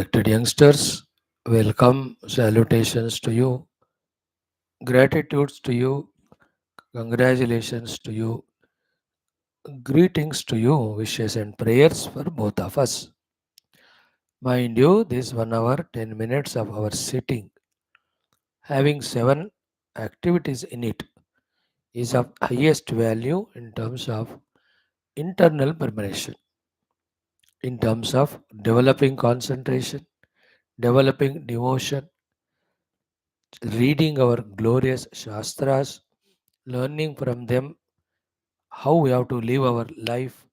Respected youngsters, welcome, salutations to you, gratitudes to you, congratulations to you, greetings to you, wishes and prayers for both of us. Mind you, this 1 hour, 10 minutes of our sitting, having 7 activities in it, is of highest value in terms of internal preparation, in terms of developing concentration, developing devotion, reading our glorious Shastras, learning from them how we have to live our life,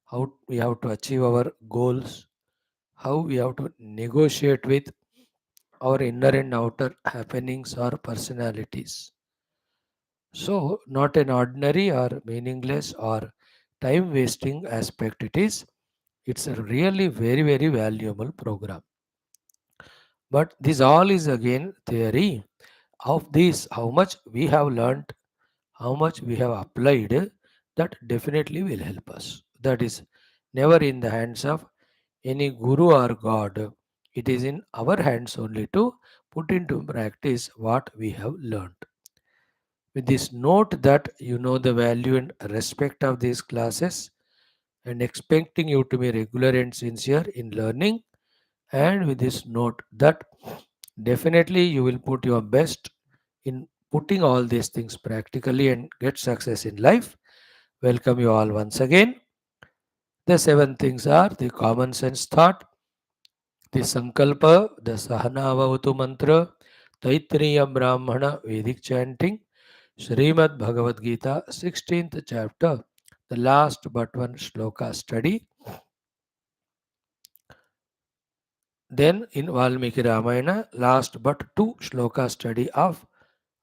how we have to achieve our goals, how we have to negotiate with our inner and outer happenings or personalities. So, not an ordinary or meaningless or time wasting aspect it is. It's a really very, very valuable program. But this all is again theory. Of this, how much we have learnt, how much we have applied, that definitely will help us. That is never in the hands of any guru or God. It is in our hands only to put into practice what we have learnt. With this note that you know the value and respect of these classes and expecting you to be regular and sincere in learning, and with this note that definitely you will put your best in putting all these things practically and get success in life. Welcome you all once again. The 7 things are the common sense thought, the Sankalpa, the Sahanavavatu mantra, Taittiriya Brahmana Vedic chanting, Srimad Bhagavad Gita, 16th chapter, the last but one shloka study. Then in Valmiki Ramayana, last but two shloka study of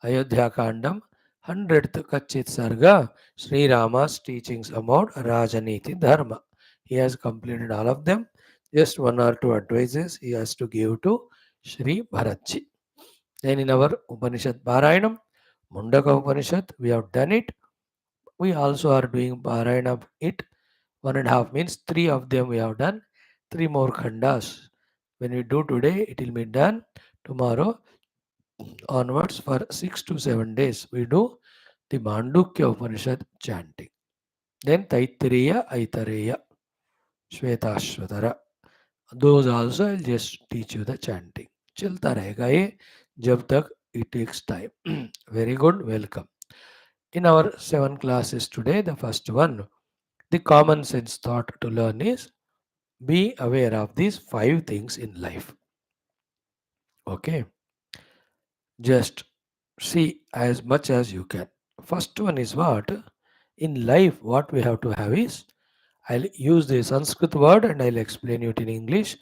Ayodhya Kandam, 100th Kachit Sarga, Sri Rama's teachings about Rajaniti Dharma. He has completed all of them. Just 1 or 2 advices he has to give to Sri Bharatji. Then in our Upanishad Parayanam, Mundaka Upanishad, we have done it. We also are doing Parayana of it. 1.5 means 3 of them we have done. 3 more khandas. When we do today, it will be done tomorrow onwards for 6 to 7 days. We do the Mandukya Upanishad chanting. Then Taittiriya, Aitareya, Shvetashvatara. Those also I'll just teach you the chanting. चलता रहेगा ये जब तक it takes time. Very good, welcome. In our 7 classes today, the first one, the common sense thought to learn is be aware of these 5 things in life. Okay, just see as much as you can. First one is what? In life, what we have to have is, I'll use the Sanskrit word and I'll explain it in English.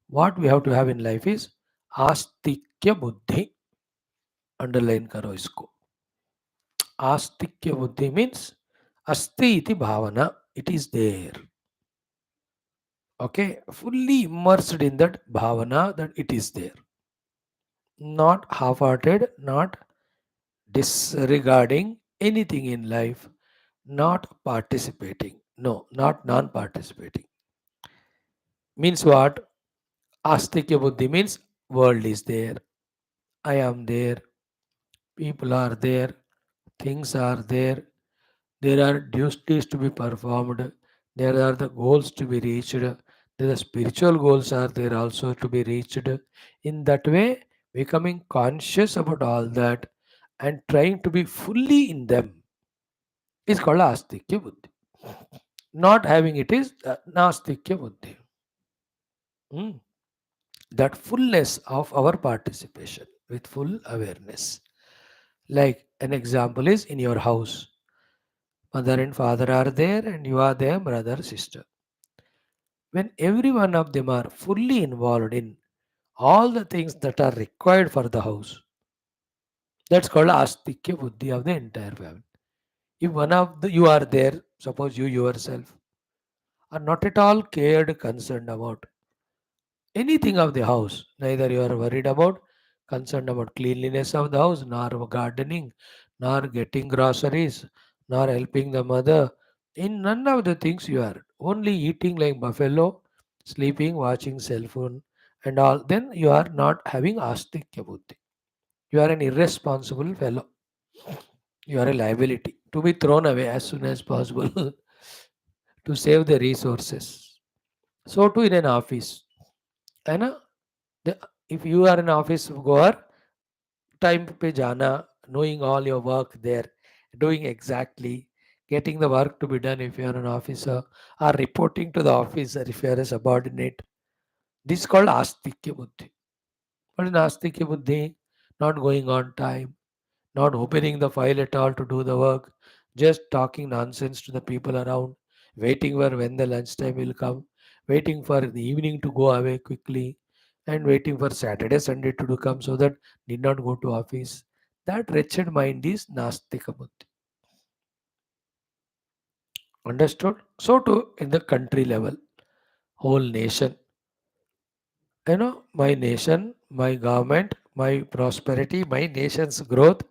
What we have to have in life is आस्तिक्य बुद्धि. Underline करो इसको. आस्तिक्य बुद्धि means asti iti bhavana. It is there. Okay, fully immersed in that bhavana that it is there. Not half-hearted, not disregarding anything in life, not participating. No, not non-participating. Means what? Astikya buddhi means world is there, I am there, people are there, things are there, there are duties to be performed, there are the goals to be reached, there are spiritual goals are there also to be reached. In that way, becoming conscious about all that and trying to be fully in them is called astikya buddhi. Not having it is nastikya buddhi. Hmm. That fullness of our participation with full awareness. Like an example is in your house, mother and father are there and you are there, brother, sister. When every one of them are fully involved in all the things that are required for the house, that's called astikya buddhi of the entire family. If one of the, you are there, suppose you yourself are not at all cared, concerned about anything of the house, neither you are worried about, concerned about cleanliness of the house, nor gardening, nor getting groceries, nor helping the mother. In none of the things you are only eating like buffalo, sleeping, watching cell phone, and all, then you are not having astikya buddhi. You are an irresponsible fellow. You are a liability to be thrown away as soon as possible to save the resources. So too in an office. है ना? If you are an office goer, time पे जाना, knowing all your work there, doing exactly, getting the work to be done if you are an officer, or reporting to the officer if you are a subordinate. This is called astikya buddhi. What is astikya buddhi? Not going on time, not opening the file at all to do the work, just talking nonsense to the people around, waiting for when the lunchtime will come, waiting for the evening to go away quickly, and waiting for Saturday, Sunday to come so that did not go to office. That wretched mind is Nastika Buddhi. Understood? So too in the country level, whole nation. My nation, my government, my prosperity, my nation's growth,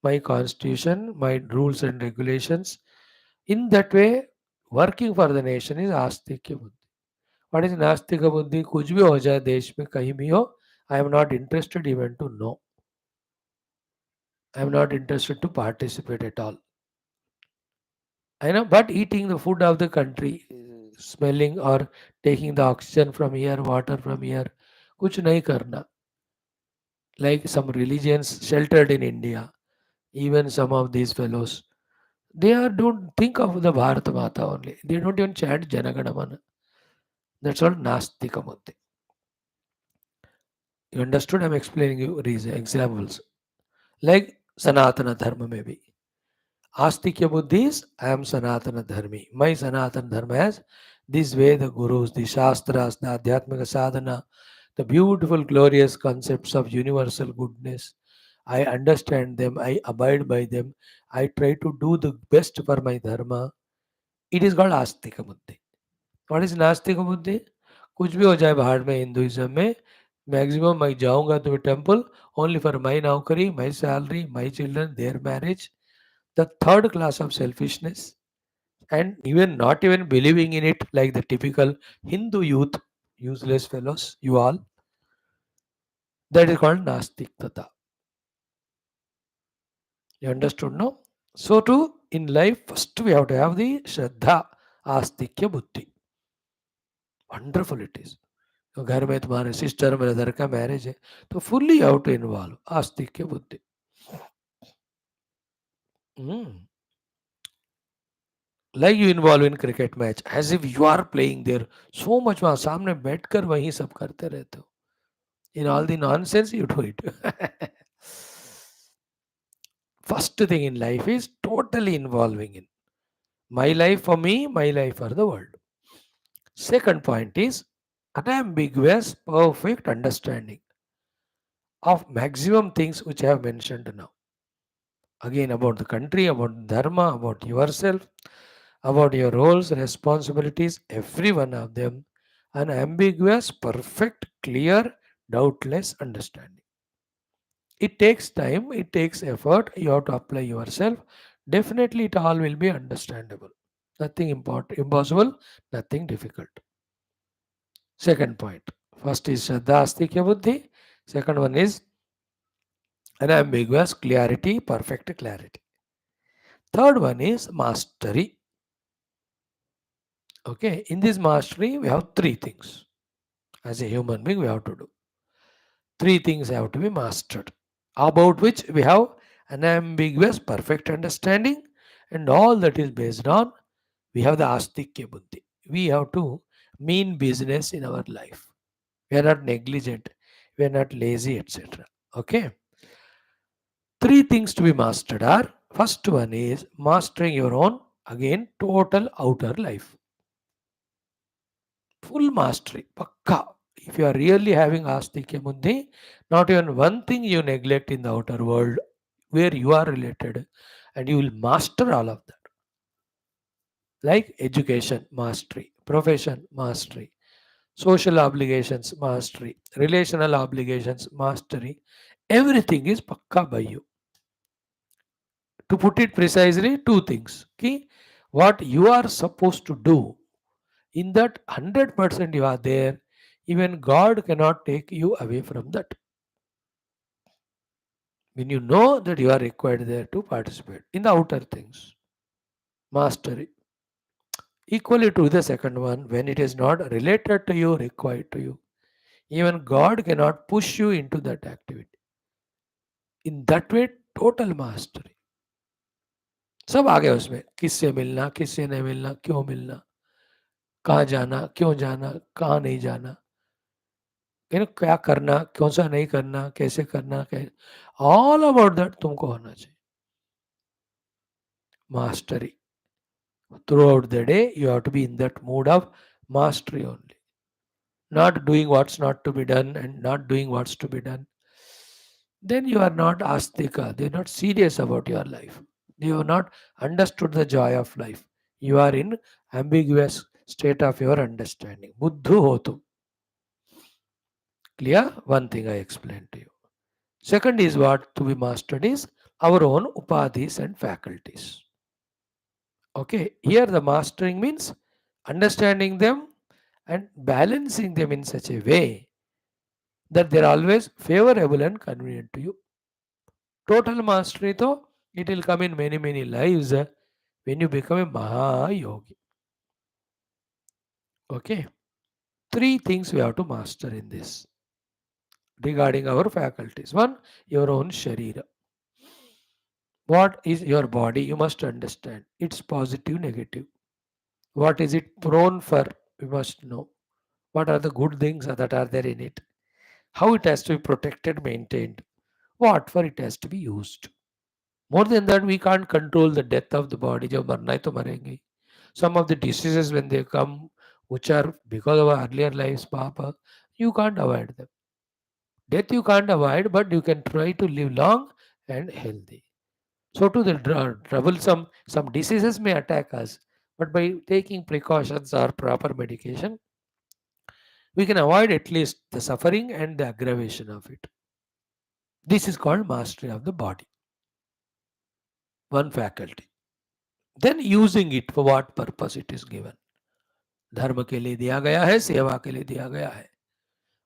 my constitution, my rules and regulations. In that way, working for the nation is आस्तिक्य बुद्धि. What is नास्तिक बुद्धि? कुछ भी हो जाए देश में कहीं भी हो, I am not interested even to know. I am not interested to participate at all. But eating the food of the country, smelling or taking the oxygen from here, water from here, कुछ नहीं करना. Like some religions sheltered in India, even some of these fellows, they don't think of the Bharat Mata only. They don't even chant Janaganamana. That's all Nastika Buddhi. You understood? I'm explaining you examples. Like Sanatana Dharma maybe. Astikya Buddhi is I am Sanatana Dharmi. My Sanatana Dharma has this way the gurus, the Shastras, the Adhyatmika sadhana, the beautiful, glorious concepts of universal goodness. I understand them, I abide by them, I try to do the best for my dharma. It is called Astika Buddhi. What is नास्तिक बुद्धि? कुछ भी हो जाए बाहर में Hinduism में, maximum मैं जाऊंगा to a temple only for my naukari, my salary, my children, their marriage. The third class of selfishness, and even not even believing in it like the typical Hindu youth, useless fellows, you all. That is called Nastiktata. You understood, no? So too, in life, first we have to have the Shraddha, Astikya Buddhi. Wonderful it is. घर में तुम्हारे sister brother का marriage है तो fully how to involve आस्तिक्य बुद्धि. Like you involve in cricket match as if you are playing there so much. वहां सामने बैठकर वही सब करते रहते हो. In all the nonsense you do it. First thing in life is totally involving in my life for me, my life for the world. Second point is unambiguous, perfect understanding of maximum things which I have mentioned now. Again, about the country, about dharma, about yourself, about your roles, responsibilities, every one of them, an ambiguous, perfect, clear, doubtless understanding. It takes time, it takes effort, you have to apply yourself. Definitely, it all will be understandable. Nothing impossible, nothing difficult. Second point. First is Shraddha Astikya Buddhi. Second one is unambiguous clarity, perfect clarity. Third one is mastery. Okay, in this mastery, we have three things. As a human being, we have to do. Three things have to be mastered, about which we have an ambiguous, perfect understanding, and all that is based on we have the astikya buddhi. We have to mean business in our life. We are not negligent, we are not lazy, etc. Okay. Three things to be mastered are first one is mastering your own, again, total outer life. Full mastery, pakka. If you are really having astikya buddhi, not even one thing you neglect in the outer world where you are related, and you will master all of that. Like education, mastery, profession, mastery, social obligations, mastery, relational obligations, mastery. Everything is pakka by you. To put it precisely, two things. Okay? What you are supposed to do, in that 100% you are there, Even God cannot take you away from that. When you know that you are required there to participate in the outer things, mastery. Equally to the second one, when it is not related to you, required to you, even God cannot push you into that activity. In that way, total mastery. सब आ गया उसमें, किससे मिलना, किससे नहीं मिलना, क्यों मिलना, कहाँ जाना, क्यों जाना, कहाँ नहीं जाना, क्या करना, कौन सा नहीं करना, कैसे करना, ऑल अबाउट दैट तुमको होना चाहिए. Mastery. Throughout the day, you have to be in that mood of mastery only. Not doing what's not to be done and not doing what's to be done. Then you are not astika. They're not serious about your life. You have not understood the joy of life. You are in ambiguous state of your understanding. Buddhu hotu. Clear? One thing I explained to you. Second is what to be mastered is our own upadhis and faculties. Okay, here the mastering means understanding them and balancing them in such a way that they're always favorable and convenient to you. Total mastery, though, it will come in many, many lives when you become a Mahayogi. Okay, three things we have to master in this regarding our faculties. One, your own Sharira. What is your body? You must understand. It's positive, negative. What is it prone for? We must know. What are the good things that are there in it? How it has to be protected, maintained, what for it has to be used. More than that, we can't control the death of the body. जब मरना है तो मरेंगे. Some of the diseases when they come, which are because of our earlier lives, Papa, you can't avoid them. Death you can't avoid, but you can try to live long and healthy. So to the troublesome, some diseases may attack us, but by taking precautions or proper medication, we can avoid at least the suffering and the aggravation of it. This is called mastery of the body. One faculty. Then using it for what purpose it is given. धर्म के लिए दिया गया है, सेवा के लिए दिया गया है.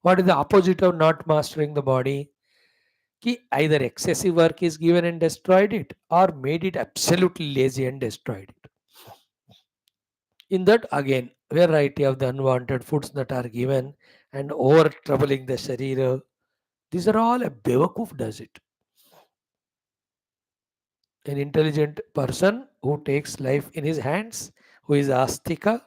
What is the opposite of not mastering the body? कि either excessive work is given and destroyed it, or made it absolutely lazy and destroyed it. In that again, variety of the unwanted foods that are given and over troubling the sharira, these are all a bewakoof does it. An intelligent person who takes life in his hands, who is astika,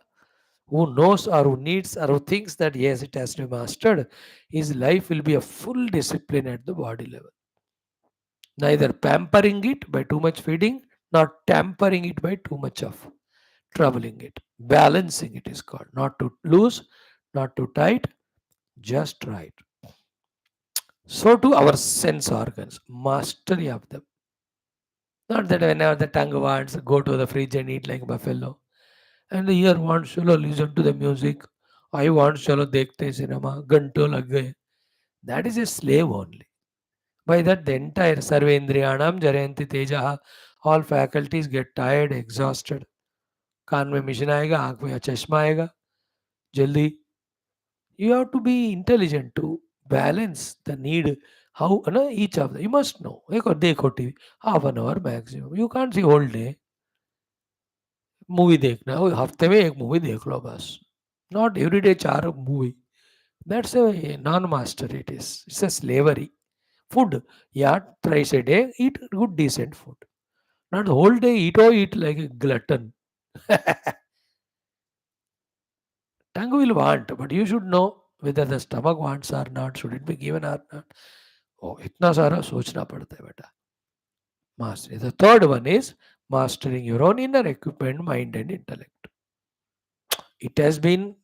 who knows or who needs or who thinks that yes, it has to be mastered, his life will be a full discipline at the body level. Neither pampering it by too much feeding, nor tampering it by too much of troubling it. Balancing it is called. Not too loose, not too tight, just right. So to our sense organs, mastery of them. Not that whenever the tongue wants, go to the fridge and eat like buffalo. And the ear wants, chalo, listen to the music. I want, chalo, dekhte cinema. Ganto lag gaye. That is a slave only. By that, the entire sarvendriyanam jayanti tejaha, all faculties get tired, exhausted. कान में mission आएगा, आंख में चश्मा आएगा, जल्दी. You have to be intelligent to balance the need. How each of them you must know. देखो TV half an hour maximum. You can't see whole day. Movie देखना है, हफ्ते में एक मूवी देख लो बस. Not every day 4 movie. That's a non-master. It's a slavery. Food, yeah, thrice a day, eat good decent food. Not the whole day eat like a glutton. Tongue will want, but you should know whether the stomach wants or not. Should it be given or not? Oh, इतना सारा सोचना पड़ता है बेटा. Mastery. The third one is mastering your own inner equipment, mind and intellect. It has been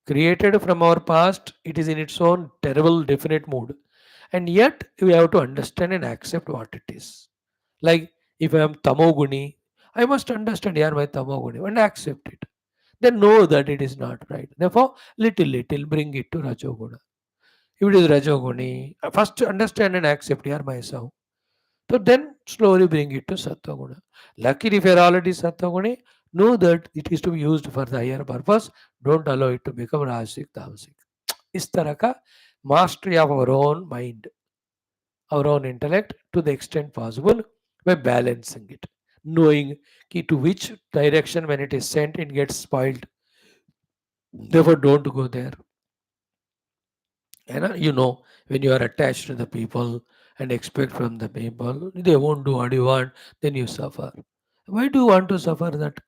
created from our past. It is in its own terrible definite mood. And yet we have to understand and accept what it is. Like if I am tamoguni, I must understand here my tamoguni and accept it. Then know that it is not right. Therefore, little bring it to rajoguna. If it is rajoguni, first understand and accept here myself. So then slowly bring it to Sattva-guna. Luckily, if you are already Sattva-guna, know that it is to be used for the higher purpose. Don't allow it to become Rajasic, Tamasic. इस तरह का mastery of our own mind, our own intellect to the extent possible by balancing it, knowing to which direction when it is sent it gets spoiled. Therefore, don't go there. And when you are attached to the people and expect from the people, they won't do what you want, then you suffer. Why do you want to suffer that?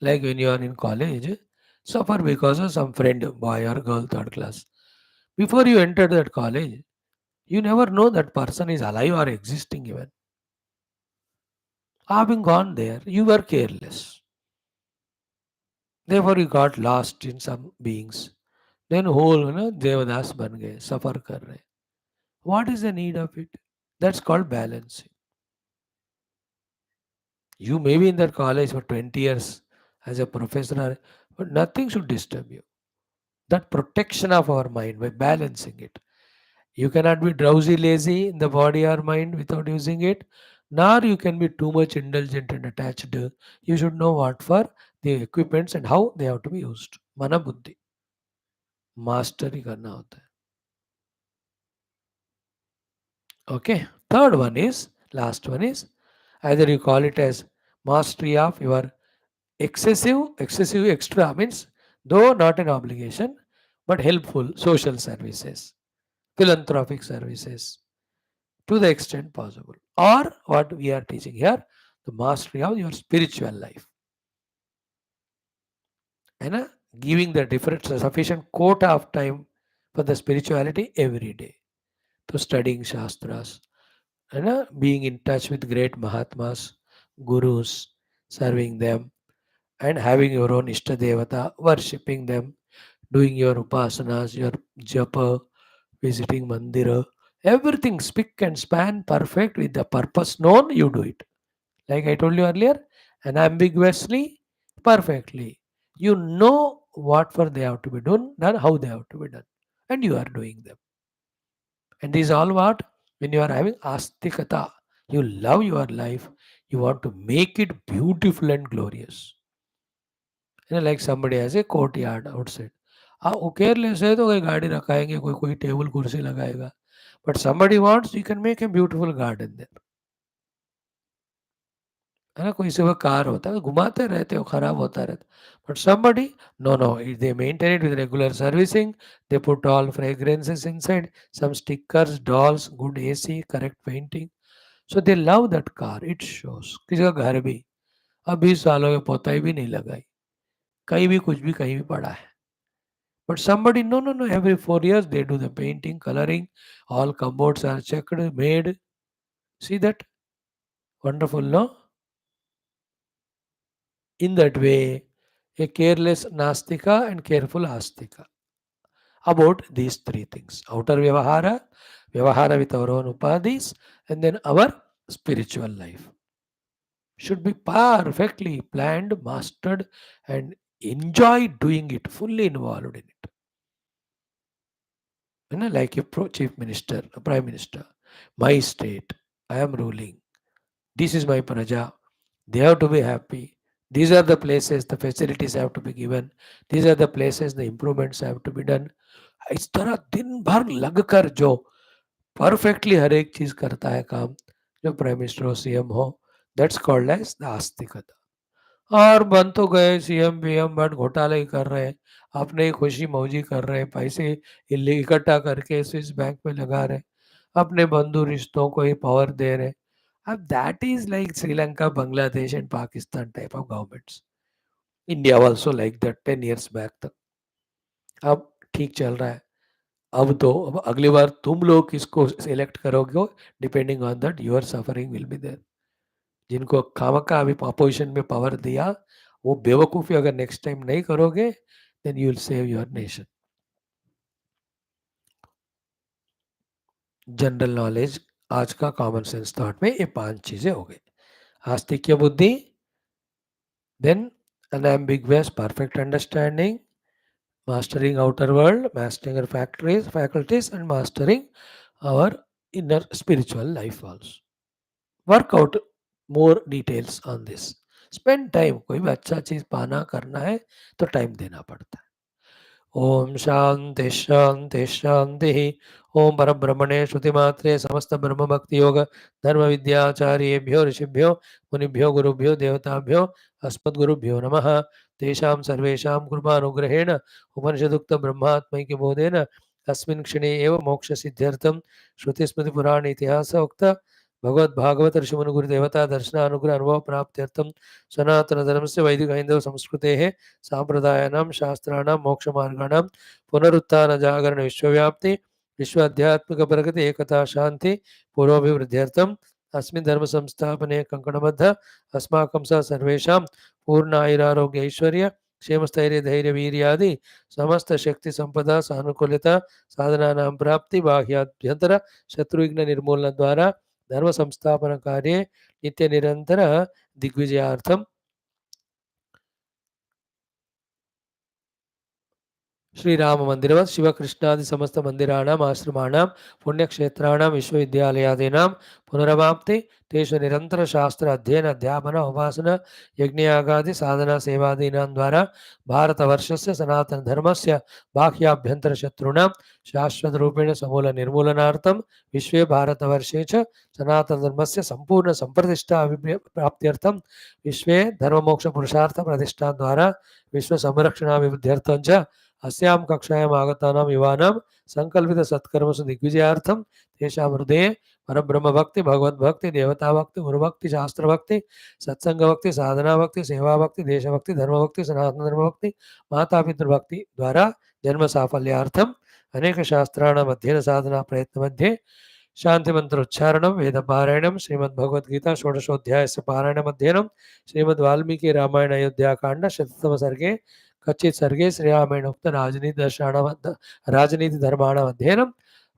Like when you are in college, suffer because of some friend, boy or girl, third class. Before you enter that college, you never know that person is alive or existing even. Having gone there, you were careless. Therefore, you got lost in some beings. Then whole, Devadas ban gaye, suffer kar rahe. What is the need of it? That's called balancing. You may be in that college for 20 years as a professor, but nothing should disturb you. That protection of our mind by balancing it. You cannot be drowsy, lazy in the body or mind without using it, nor you can be too much indulgent and attached. You should know what for the equipments and how they have to be used. Mana buddhi. Mastery करना होता है. Okay. Third one is, last one is, either you call it as mastery of your excessive extra means, though not an obligation, but helpful social services, philanthropic services to the extent possible. Or what we are teaching here, the mastery of your spiritual life. And giving the different sufficient quota of time for the spirituality every day. To studying Shastras, and being in touch with great Mahatmas, Gurus, serving them, and having your own Ishta Devata, worshipping them, doing your upasanas, your japa, visiting mandira, everything spick and span perfect with the purpose known, you do it. Like I told you earlier, unambiguously, perfectly. You know what for they have to be done, how they have to be done, and you are doing them. And this is all what? When you are having astikata, you love your life, you want to make it beautiful and glorious. Like somebody has a courtyard outside. हाँ वो careless है तो कोई गाड़ी रखाएंगे कोई कोई table कुर्सी लगाएगा but somebody wants you can make a beautiful garden there. है ना कोई से वो कार होता है घुमाते रहते हो खराब होता रहता but somebody no they maintain it with regular servicing, they put all fragrances inside, some stickers, dolls, good AC, correct painting, so they love that car. It shows. किसी का घर भी अब 20 सालों में पोताई भी नहीं लगाई कहीं भी कुछ भी कहीं भी पड़ा है. But somebody, no. Every 4 years they do the painting, coloring. All cupboards are checked, made. See that? Wonderful, no? In that way, a careless Nastika and careful Astika. About these three things. Outer Vyavahara with our own Upadhis, and then our spiritual life. Should be perfectly planned, mastered, and enjoy doing it, fully involved in it. Like a chief minister, a prime minister. My state, I am ruling. This is my praja. They have to be happy. These are the places, the facilities have to be given. These are the places, the improvements have to be done. इस तरह दिन भर लगकर जो perfectly हर एक चीज करता है काम जो प्राइम मिनिस्टर हो सीएम हो दैट्स कॉल्ड एज द आस्तिकता. और बन तो गए सीएम पीएम बट घोटाले ही कर रहे हैं अपने ही खुशी मौजी कर रहे हैं पैसे इकट्ठा करके स्विस बैंक में लगा रहे अपने बंधु रिश्तों को ही पावर दे रहे. अब that is like Sri Lanka Bangladesh and Pakistan type of governments. India also like that 10 years back तक. अब ठीक चल रहा है. अब अगली बार तुम लोग किसको सिलेक्ट करोगे depending on that your suffering will be there. जिनको खामखा अभी अपोजिशन में पावर दिया वो बेवकूफ़ी अगर नेक्स्ट टाइम नहीं करोगे then you will save your nation. General knowledge आज का कॉमन सेंस थॉट में ये 5 चीजें हो गई. आस्तिक्य बुद्धि, then unambiguous perfect understanding, mastering outer world, mastering our faculties and mastering our inner spiritual life also. Work out more details on this. Spend time. कोई भी अच्छा चीज पाना करना है तो टाइम देना पड़ता है. ओम शांति शांति शांति। ओम परब्रह्मणे श्रुतिमात्रे समस्त ब्रह्म भक्ति योग धर्म विद्याचार्येभ्यो ऋषिभ्यो मुनिभ्यो गुरुभ्यो देवताभ्यो अस्मद्गुरुभ्यो नमः। तेषां सर्वेषां कृपानुग्रहेण उपनिषदुक्त ब्रह्मात्मैक्य बोधेन अस्मिन् क्षणे एव मोक्षसिद्ध्यर्थं श्रुतिस्मृतिपुराण इतिहासोक्त भगवद्भागवत ऋषिमुनिगुरुदेवता दर्शनानुग्रह अनुभव प्राप्त्यर्थं सनातनधर्मस्य वैदिक हैन्दव संस्कृतेः सांप्रदायानां शास्त्राणां मोक्षमार्गाणां पुनरुत्थान जागरण विश्वव्याप्ति विश्व आध्यात्मिक प्रगति एकता शांति पूर्वाभिवृद्ध्यर्थम् अस्मिन् धर्म संस्थापने कंकणबद्ध अस्माकं सह सर्वेषां पूर्ण आयुरारोग्य ऐश्वर्य क्षेम स्थैर्य धैर्य वीर्यादि समस्त शक्ति संपदा सानुकूलता साधनानां प्राप्ति बाह्याभ्यंतर शत्रुविघ्न निर्मूलन द्वारा धर्म संस्थापन कार्ये नित्य निरंतर दिग्विजयार्थम श्रीराम मंदिरवत् शिवकृष्णादि समस्त मंदिराणाम् आश्रमाणां पुण्यक्षेत्राणां विश्वविद्यालयादीनां पुनरवाप्ति तेषु निरंतर शास्त्र अध्ययन अध्यापन उपासन यज्ञयागादि साधना सेवादीनां द्वारा भारतवर्षस्य सनातन धर्मस्य बाह्याभ्यंतर शत्रूणां शाश्वत रूपेण समूल निर्मूलनार्थं विश्वे भारतवर्षे च सनातन धर्मस्य संपूर्ण संप्रतिष्ठा प्राप्त्यर्थं विश्वे धर्ममोक्ष पुरुषार्थ प्रतिष्ठा द्वारा विश्व संरक्षणाभिवृद्ध्यर्थं च अस्यां कक्षायाम् आगतानां युवानां संकल्पित सत्कर्मसु दिग्विजयार्थं तेषां हृदये परब्रह्मभक्ति भगवद्भक्ति देवताभक्ति गुरुभक्ति शास्त्रभक्ति सत्संगभक्ति साधनाभक्ति सेवाभक्ति देशभक्ति धर्मभक्ति सनातन धर्मभक्ति मातापितृभक्ति द्वारा जन्म साफल्यार्थम् अनेक शास्त्राणाम् अध्ययन साधना प्रयत्न मध्ये शांति मंत्रोच्चारणं वेद पारायणं श्रीमद्भगवद्गीता षोडशोध्यायस्य पारायणम् अध्ययनं श्रीमद् वाल्मीकि रामायण अयोध्या कांड शततम सर्गे कच्चित् सर्गे श्रीरामेण उक्त राजनीति धर्माणाम् अध्ययनं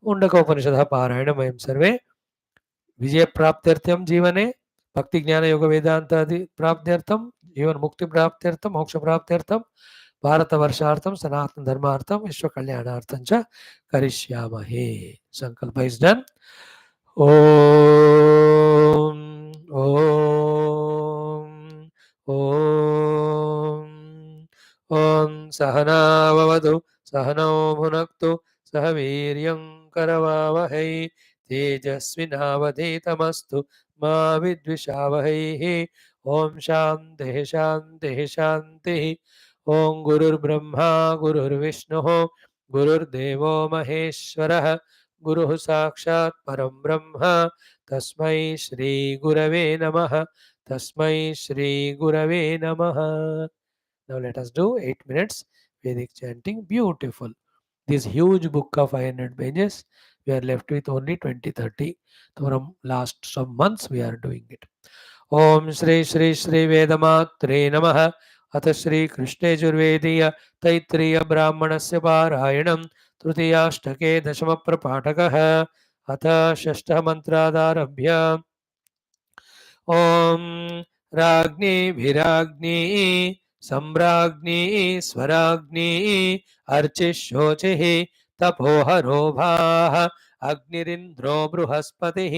मुण्डकोपनिषदः पारायणं वयं सर्वे विजयप्राप्त्यर्थं जीवने भक्ति ज्ञान योग वेदांत आदि प्राप्त्यर्थं जीवन मुक्ति प्राप्त्यर्थं मोक्ष प्राप्त्यर्थं भारतवर्षार्थं सनातन धर्मार्थं विश्व कल्याणार्थं च करिष्यामहे। संकल्प इज डन। ओम ओम ओम ओम सहनाववतु सहनौ भुनक्तु सह वीर्यं करवावहै तेजस्विनावधीतमस्तु मा विद्विषावहैः। ओम शान्तिः शान्तिः शान्तिः। ओम गुरुर्ब्रह्मा गुरुर्विष्णुः गुरुर्देवो महेश्वरः गुरुः साक्षात् परं ब्रह्म तस्मै श्री गुरवे नमः तस्मै श्री गुरवे नमः। Now let us do 8 minutes Vedic chanting. Beautiful. This huge book of 500 pages, we are left with only 20-30. So from last some months we are doing it. Om Shri Shri Shri Vedamatre Namaha. अथ श्री कृष्णे यजुर्वेदीय तैत्तिरीय ब्राह्मणस्य पारायणं तृतीयाष्टके दशम प्रपाठकः। अथ षष्ठः मंत्रादारभ्य ओम राज्ञी विराज्ञी सम्राज्ञी स्वराज्ञी अर्चिशोचिः तपोहरोभाः अग्निरिन्द्रो बृहस्पतिः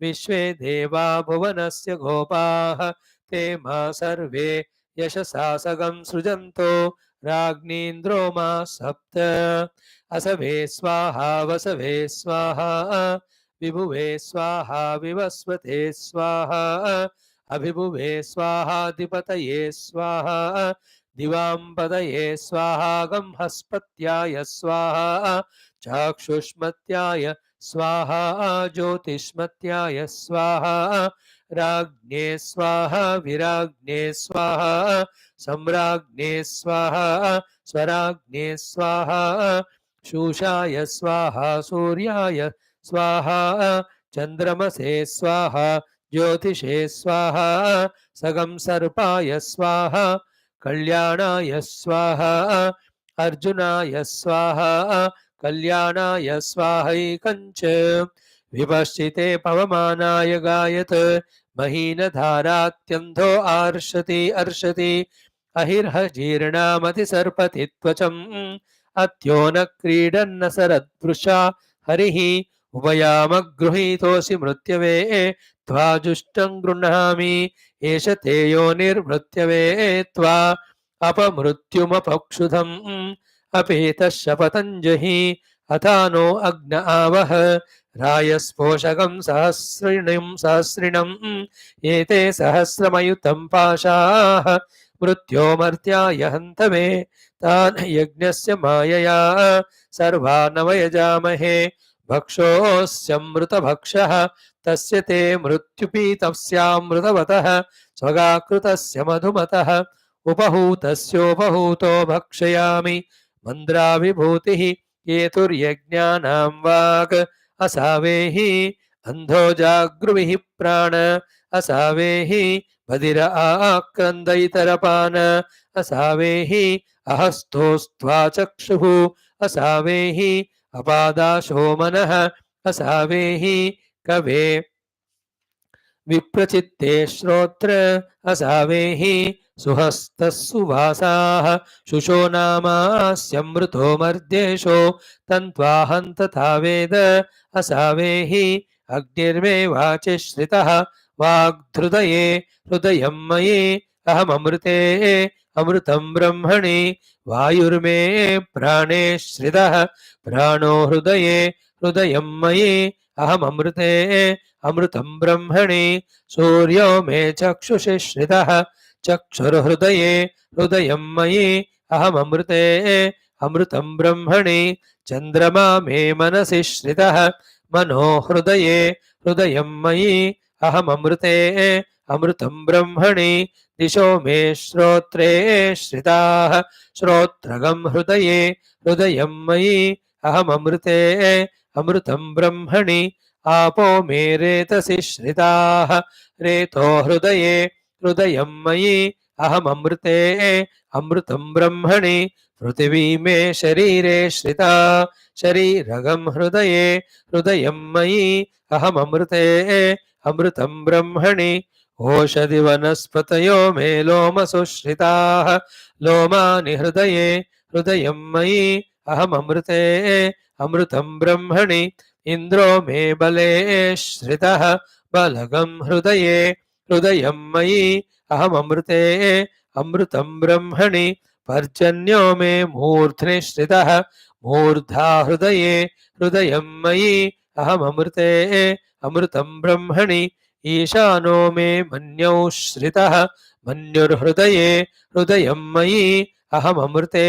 विश्वे देवा भुवनस्य गोपाः ते मा सर्वे यशसा सगं सृजन्तो राज्ञीन्द्रो मा सप्त असवे स्वाहा वसवे स्वाहा विभुवे स्वाहा विवस्वते स्वाहा अभिभुवे स्वाहाधिपतये स्वाहा दिवांपतये स्वाहा गंहस्पत्याय स्वाहा चाक्षुष्मत्याय स्वाहा ज्योतिष्मत्याय स्वाहा राज्ञे स्वाहा विराज्ञे स्वाहा सम्राज्ञे स्वाहा स्वराज्ञे स्वाहा शूषाय स्वाहा सूर्याय स्वाहा चंद्रमसे स्वाहा ज्योतिषे स्वाहा सगं सर्पाय स्वाहा कल्याणाय स्वाहा अर्जुनाय स्वाहा कल्याणाय स्वाहैकञ्च विपश्चिते पवमानाय गायत महीनधारात्यन्धो आर्षति अर्षति अहिर्ह जीर्णामति सर्पति त्वचम् अत्यो न क्रीडन्न सरद्वृषा हरिः उभयामगृहीतोऽसि मृत्यवे त्वाजुष्टं गृह्णामि एष ते योनिर्मृत्यवे त्वा अपमृत्युमपक्षुधम् अपेतः शपतञ्जहि अथानो अग्न आवह रायस्पोषकं सहस्रिणम् एते सहस्रमयुतं पाशाः मृत्योमर्त्याय हन्तमे तान् यज्ञस्य मायया सर्वान् वयजामहे भक्षोऽस्यमृतभक्षः तस्य ते मृत्युपीतस्यामृतवतः स्वगाकृतस्य मधुमतः उपहूतस्योपहूतो भक्षयामि मन्द्राविभूतिः केतुर्यज्ञानां वाक् असावेहि अन्धो जागृविः प्राण असावेहि बधिर आक्रन्दयितरपान असावेहि अहस्तोस्त्वा चक्षुः असावेहि अपादाशो मनः असावेहि कवे विप्रचित्ते श्रोत्र असावेहि सुहस्तः सुवासाः शुशोनामास्यमृतो मर्देशो तन्त्वाहं तथा वेद असावेहि अग्निर्मे वाचि श्रितः वाग्धृदये हृदयं मयि अहममृते अमृतं ब्रह्मणि वायुर्मे प्राणे श्रितः प्राणो हृदये हृदयं मयि अहममृते अमृतं ब्रह्मणि सूर्यो मे चक्षुषि श्रितः चक्षुर्हृदये हृदयं मयि अहममृते अमृतं ब्रह्मणि चन्द्रमा मे मनसि श्रितः मनो हृदये हृदयं मयि अहममृते अमृतं ब्रह्मणि दिशो मे श्रोत्रे श्रिताः श्रोत्रगं हृदये हृदयं मयि अहममृते अमृतं ब्रह्मणि आपो मे रेतसि श्रिताः रेतो हृदये हृदयं मयि अहममृते अमृतं ब्रह्मणि पृथिवी मे शरीरे श्रिता शरीरगं हृदये हृदयं मयि अहममृते अमृतं ब्रह्मणि ओषधि वनस्पतयो मे लोमसु श्रिताः लोमानि हृदये हृदयं मयि अहममृते अमृतं ब्रह्मणि इन्द्रो मे बले श्रितः बलगं हृदये हृदयं मयि अहममृते अमृतं ब्रह्मणि पर्जन्यो मे मूर्ध्नि श्रितः मूर्धा हृदये हृदयं मयि अहममृते अमृतं ब्रह्मणि ईशानो मे मन्यौ श्रितः मन्युर्हृदये हृदयं मयि अहममृते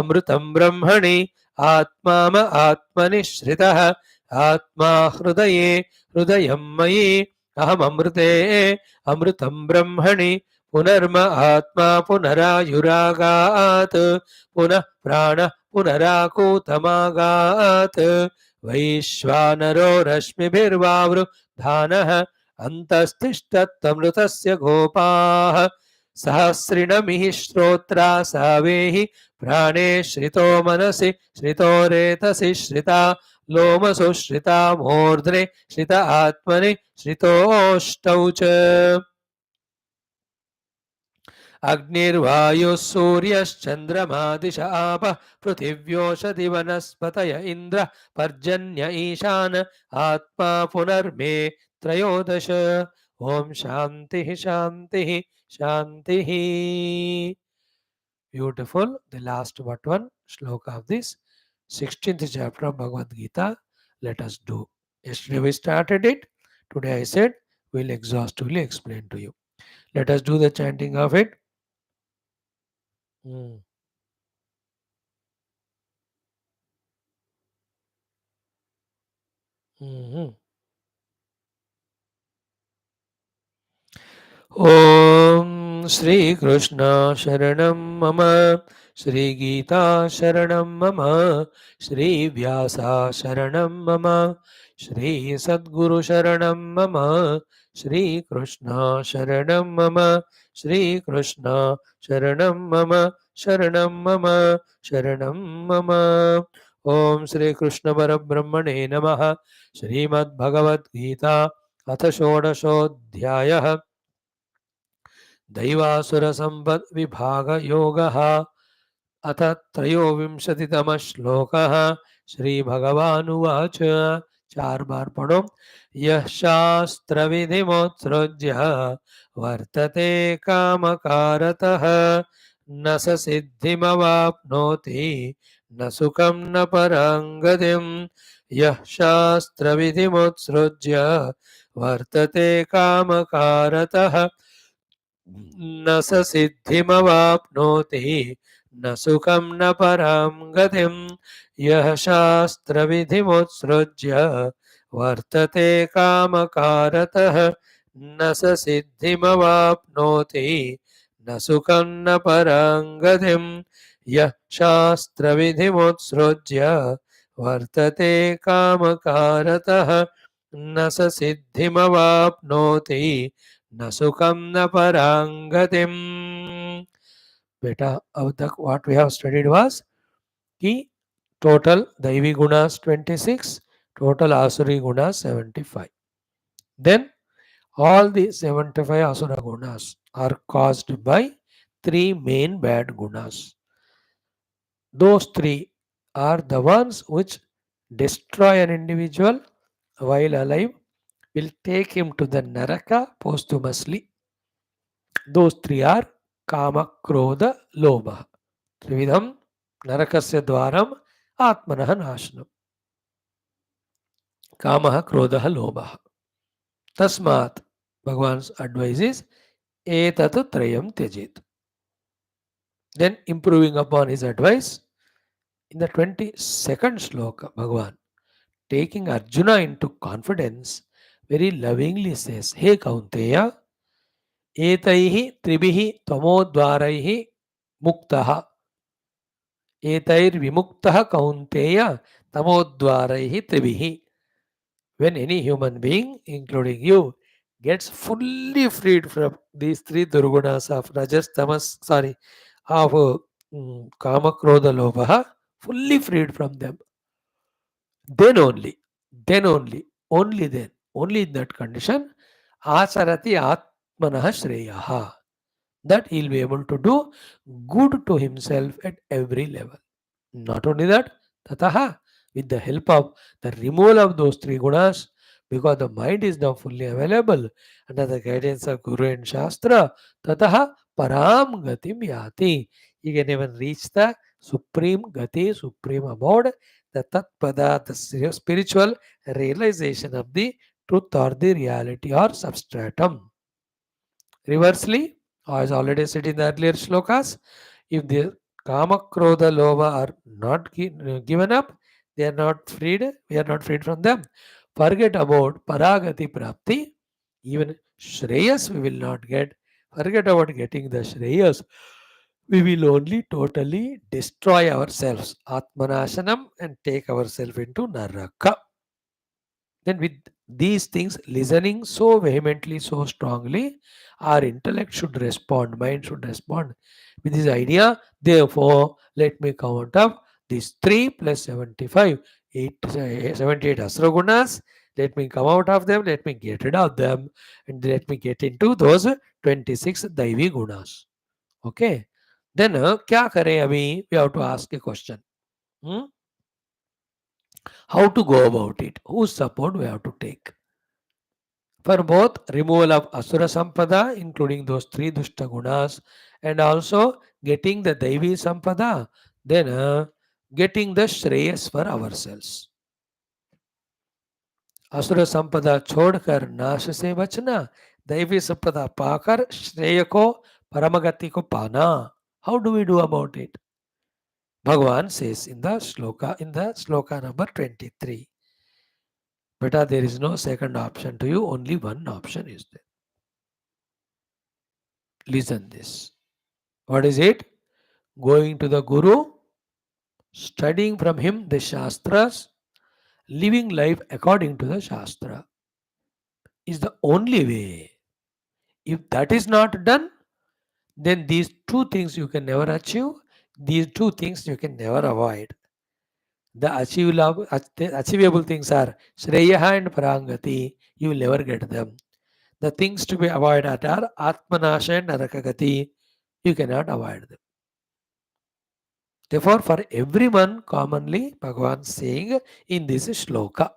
अमृतं ब्रह्मणि आत्मा आत्मनि श्रितः आत्मा हृदये हृदयं मयि अहममृते अमृतं ब्रह्मणि पुनर्म आत्मा पुनरायुरागात् पुनः प्राणः पुनराकूतमागात् वैश्वानरो रश्मिभिर्वावृधानः अन्तस्तिष्ठत्तमृतस्य गोपाः सहस्रिणमिः श्रोत्रा सावेहि प्राणे श्रितो मनसि श्रितो रेतसि श्रिता लोमसु श्रिता मूर्ध्नि श्रित आत्मनि श्रितोष्टौ च अग्निर्वायुः सूर्यश्चन्द्रमा दिश आपः पृथिव्योषधि वनस्पतय इन्द्रः पर्जन्य ईशान आत्मा पुनर्मे त्रयोदश ओम शान्तिः शान्तिः शान्तिः. Beautiful. The last but one shloka of this 16th chapter of Bhagavad Gita. Let us do. Yesterday we started it. Today I said we'll exhaustively explain to you. Let us do the chanting of it. Hmm. Om Shri Krishna Sharanam Mama Shri Geetha Sharanam Mama Shri Vyasa Sharanam Mama Shri Sadguru Sharanam Mama Shri Krishna Sharanam Mama Shri Krishna Sharanam Mama Sharanam Mama Sharanam Mama. Om Shri Krishna Parabrahmane Namaha. Srimad Bhagavad Gita Atha Shodashodhyayah दैवासुर संपद विभाग योगः अथ त्रयोविंशतितमः श्लोकः. श्री भगवानुवाच. 4 बार पढ़ो. यः शास्त्र विधिमुत्सृज्य वर्तते कामकारतः न स सिद्धिमवाप्नोति न सुखं न पराङ्गतिं यः शास्त्रविधिमुत्सृज्य वर्तते कामकारतः न स सिद्धिमवाप्नोति न सुखं न परां गतिं यः शास्त्रविधिमुत्सृज्य वर्तते कामकारतः न स सिद्धिमवाप्नोति न सुखं न परां गतिं यः शास्त्रविधिमुत्सृज्य वर्तते कामकारतः न स सिद्धिमवाप्नोति न सुखम न परांगतिम. Beta, what we have studied was कि total दैवी gunas 26, total asuri gunas 75. Then all the 75 asura gunas are caused by three main bad gunas. Those three are the ones which destroy an individual while alive, will take him to the Naraka posthumously. Those three are Kama, Krodha, Lobha. Trividham Narakasya Dwaram Atmanah Nashanam. Kamaha, Krodha, Lobha. Tasmat, Bhagavan's advice is Etatu Trayam Tyajit. Then improving upon his advice, in the 22nd shloka, Bhagavan, taking Arjuna into confidence, very lovingly says, Hey Kaunteya, Etaihi Tribihi Tamodvaraihi Muktaha. Etair kaunteya tamodvaraihi trivihi. When any human being, including you, gets fully freed from these three durgunas of rajas, tamas, of kama, krodha, lobha, fully freed from them, then only in that condition, asarati atmanah shreyaha, that he'll be able to do good to himself at every level. Not only that, tataha, with the help of the removal of those three gunas, because the mind is now fully available under the guidance of Guru and Shastra, tataha param gatim yati. You can even reach the supreme gati, supreme abode, the tatpada, the spiritual realization of the truth or the reality or substratum. Reversely, as already said in the earlier shlokas, if the kama, krodha, lobha are not given up, they are not freed, we are not freed from them. Forget about paragati prapti, even shreyas we will not get. Forget about getting the shreyas. We will only totally destroy ourselves, atmanashanam, and take ourselves into naraka. Then with these things listening so vehemently, so strongly, our intellect should respond, mind should respond with this idea. Therefore, let me count up these 3 plus 75, 78 asragunas. Let me come out of them, let me get rid of them, and let me get into those 26 daivi gunas. Okay. Then, kya kare abhi? We have to ask a question. How to go about it? Whose support we have to take? For both removal of Asura Sampada, including those three Dushta Gunas, and also getting the Daivi Sampada, then getting the Shreyas for ourselves. Asura Sampada छोड़कर नाश से बचना, दैवी संपदा पाकर श्रेय को परमगति को पाना. How do we do about it? Bhagavan says in the shloka number 23. Beta, there is no second option to you, only one option is there. Listen this. What is it? Going to the Guru, studying from him the Shastras, living life according to the Shastra is the only way. If that is not done, then these two things you can never achieve, these two things you can never avoid. The achievable things are Shreyaha and Parangati, you will never get them. The things to be avoided are Atmanasha and Narakagati, you cannot avoid them. Therefore, for everyone, commonly, Bhagavan saying in this shloka,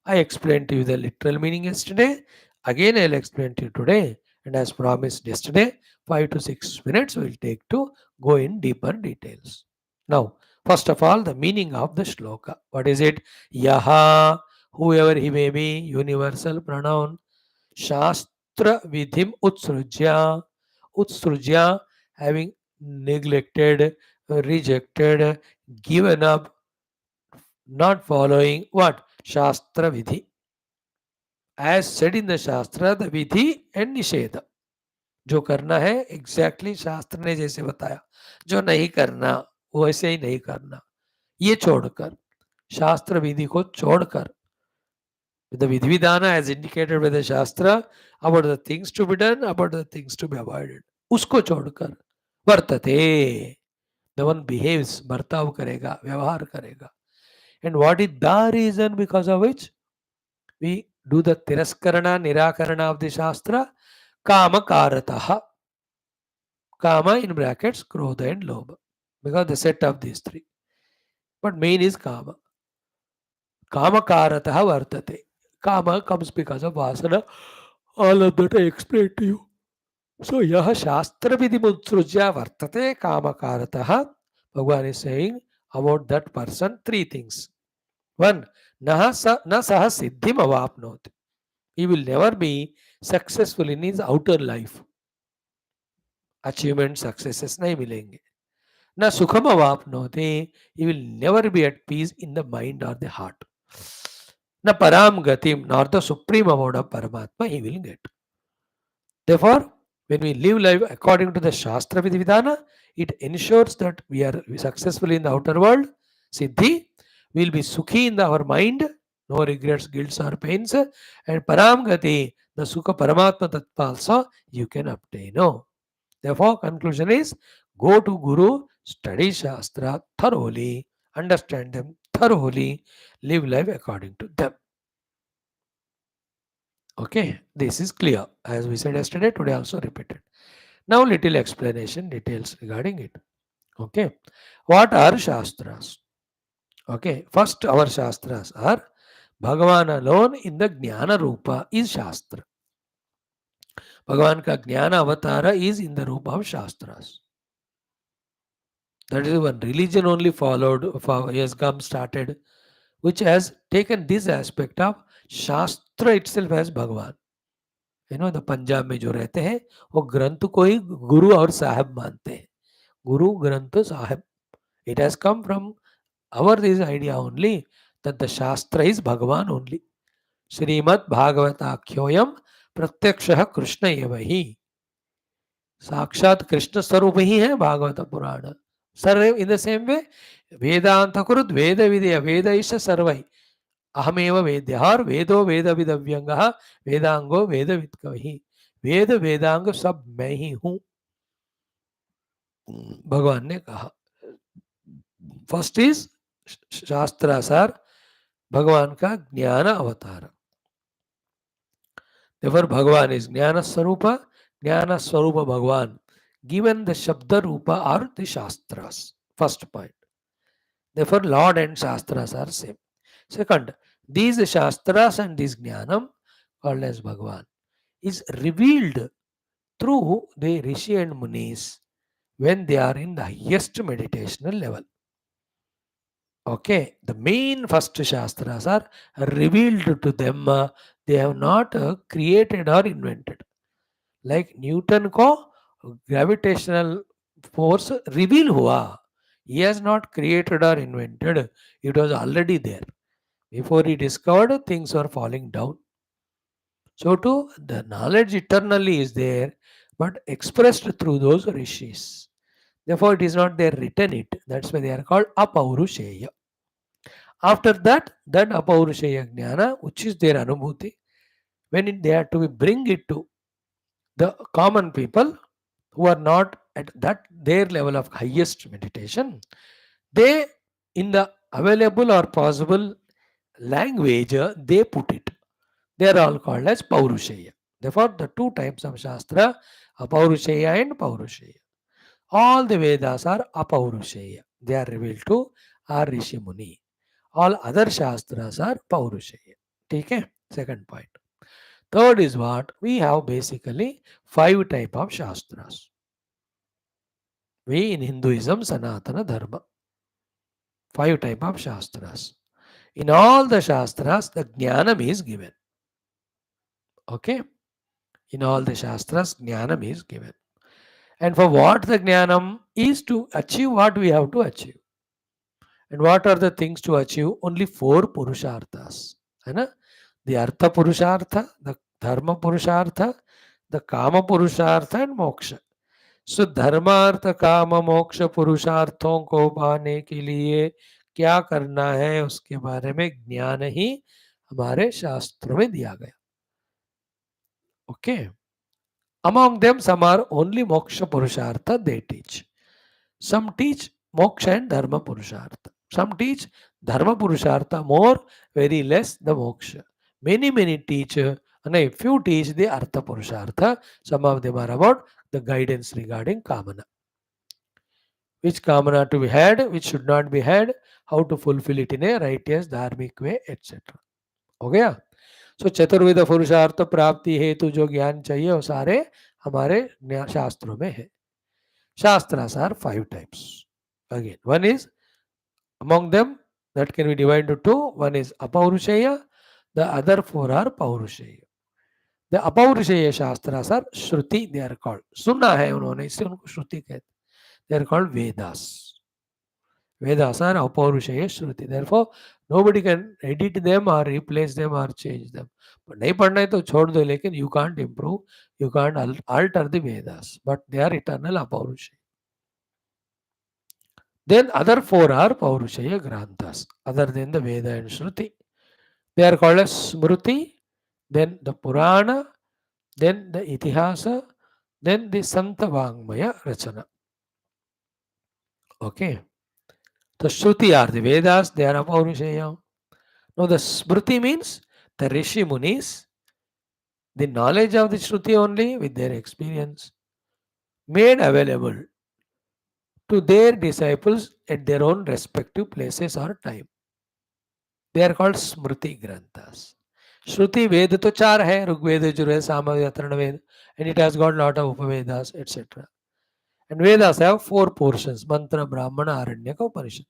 I explained to you the literal meaning yesterday. Again, I'll explain to you today. And as promised yesterday, 5 to 6 minutes will take to go in deeper details. Now, first of all, the meaning of the shloka. What is it? Yaha, whoever he may be, universal pronoun. Shastra vidhim utsrujya. Utsrujya, having neglected, rejected, given up, not following what? Shastra vidhi. As said in the Shastra, the vidhi and nisheda. जो करना है exactly शास्त्र ने जैसे बताया, जो नहीं करना वैसे ही नहीं करना, ये छोड़कर, शास्त्र विधि को छोड़कर, the vidhi vidana as indicated by the shastra about the things to be done, about the things to be avoided, उसको छोड़कर वर्तते, the one behaves, बर्ताव करेगा, व्यवहार करेगा. And what is the reason because of which we do the tiraskarana nirakarana of the shastra? Kama karataha. Kama in brackets, Krodha and Lobha. Because the set of these three. But main is Kama. Kama karataha vartate. Kama comes because of Vasana. All of that I explained to you. So yaha shastra vidhi mutsrujya vartate kama karataha. Bhagavan is saying about that person three things. One, na saha siddhim avapnot. He will never be successful in his outer life. Achievement successes नहीं मिलेंगे. Na sukham avapnoti, he will never be at peace in the mind or the heart. Na param gatim, nor the supreme amount of Paramatma he will get. Therefore, when we live life according to the Shastra Vidhana, it ensures that we are successful in the outer world. Siddhi, we will be sukhi in our mind, no regrets, guilts or pains. And param gati, the sukha Paramatma tattva also you can obtain. No. Therefore, conclusion is go to Guru, study Shastra thoroughly, understand them thoroughly, live life according to them. Okay, this is clear. As we said yesterday, today also repeated. Now, little explanation, details regarding it. Okay, what are Shastras? Okay, first, our Shastras are Bhagavan alone in the Jnana Rupa is Shastra. Bhagavan ka Jnana Avatara is in the Rupa of Shastras. That is one religion only followed, has come started, which has taken this aspect of Shastra itself as Bhagavan. You know, the Punjab में जो रहते हैं वो ग्रंथ को ही गुरु और साहब मानते हैं. गुरु ग्रंथ साहब. It has come from our this idea only that the Shastra is Bhagavan only. Srimad Bhagavatakyoyam प्रत्यक्षः Krishna एव ही. साक्षात कृष्ण स्वरूप ही है भागवत पुराण. सर्व इन द सेम वे वेदांत कुरुद वेद विदय वेदैश सर्वै अहमेव वेद्य और वेदो वेद विदव्यंग वेदांगो वेद वित्कवि. वेद वेदांग सब मैं ही हूं, भगवान ने कहा. फर्स्ट इज शास्त्रासार भगवान का ज्ञान अवतार. Therefore, Bhagavan is Jnana Swarupa, Jnana Swarupa Bhagavan, given the Shabda Rupa or the Shastras. First point. Therefore, Lord and Shastras are same. Second, these Shastras and this Jnanam, called as Bhagavan, is revealed through the Rishi and Munis when they are in the highest meditational level. Okay, the main first Shastras are revealed to them. They have not created or invented. Like Newton को gravitational force reveal हुआ. He has not created or invented. It was already there. Before he discovered, things were falling down. So too, the knowledge eternally is there, but expressed through those rishis. Therefore, it is not there written it. That's why they are called Apaurusheya. After that, Apaurusheya Jnana, which is their Anubhuti, when they are to bring it to the common people who are not at that their level of highest meditation, they in the available or possible language they put it. They are all called as Paurusheya. Therefore, the two types of Shastra, Apaurusheya and Paurusheya. All the Vedas are Apaurusheya. They are revealed to our Rishi Muni. All other Shastras are Paurusheya. Okay? Second point. Third is what? We have basically 5 type of Shastras. We in Hinduism, Sanatana Dharma, 5 type of Shastras. In all the Shastras, the Jnanam is given. Okay? In all the Shastras, Jnanam is given. And for what the Jnanam is to achieve what we have to achieve. And what are the things to achieve? Only 4 Purusharthas. Right? The Artha Purushartha, the Dharma Purushartha, the Kama Purushartha and Moksha. So धर्मार्थ काम मोक्ष पुरुषार्थों को पाने के लिए क्या करना है उसके बारे में ज्ञान ही हमारे शास्त्रों में दिया गया. Okay. Among them, some are only moksha purushartha they teach. Some teach moksha and dharma purushartha. Some teach dharma purushartha more, very less the moksha. Many teach, and few teach the artha purushartha. Some of them are about the guidance regarding kamana. Which kamana to be had, which should not be had, how to fulfill it in a righteous, dharmic way, etc. हो गया. सो चतुर्विध पुरुषार्थ प्राप्ति हेतु जो ज्ञान चाहिए वो सारे हमारे शास्त्रों में है. Shastras are 5 types. Again, one is among them that can be divided into 2. One is Apaurushaya, the other 4 are Paurushaya. The Apaurushaya Shastras are Shruti, they are called. सुना है उन्होंने इससे उनको श्रुति कहते. They are called Vedas. Vedas are Apaurushaya Shruti. Therefore, nobody can edit them or replace them or change them. But नहीं पढ़ना है तो छोड़ दो, लेकिन you can't improve, you can't alter the Vedas. But they are eternal Apaurushaya. Then other 4 are Paurushaya Granthas, other than the Veda and Shruti. They are called as Smruti, then the Purana, then the Itihasa, then the Santa Vangmaya Rachana. Okay. The Shruti are the Vedas, they are Paurushaya. Now the Smruti means the Rishi Munis, the knowledge of the Shruti only with their experience, made available to their disciples at their own respective places or time. They are called Smruti Granthas. Shruti Veda to 4 hai, Rigveda, Yajurveda, Samaveda, Atharvaveda, and it has got lot of Upavedas, etc. And Vedas have 4 portions: Mantra, Brahmana, Aranyaka, Upanishad.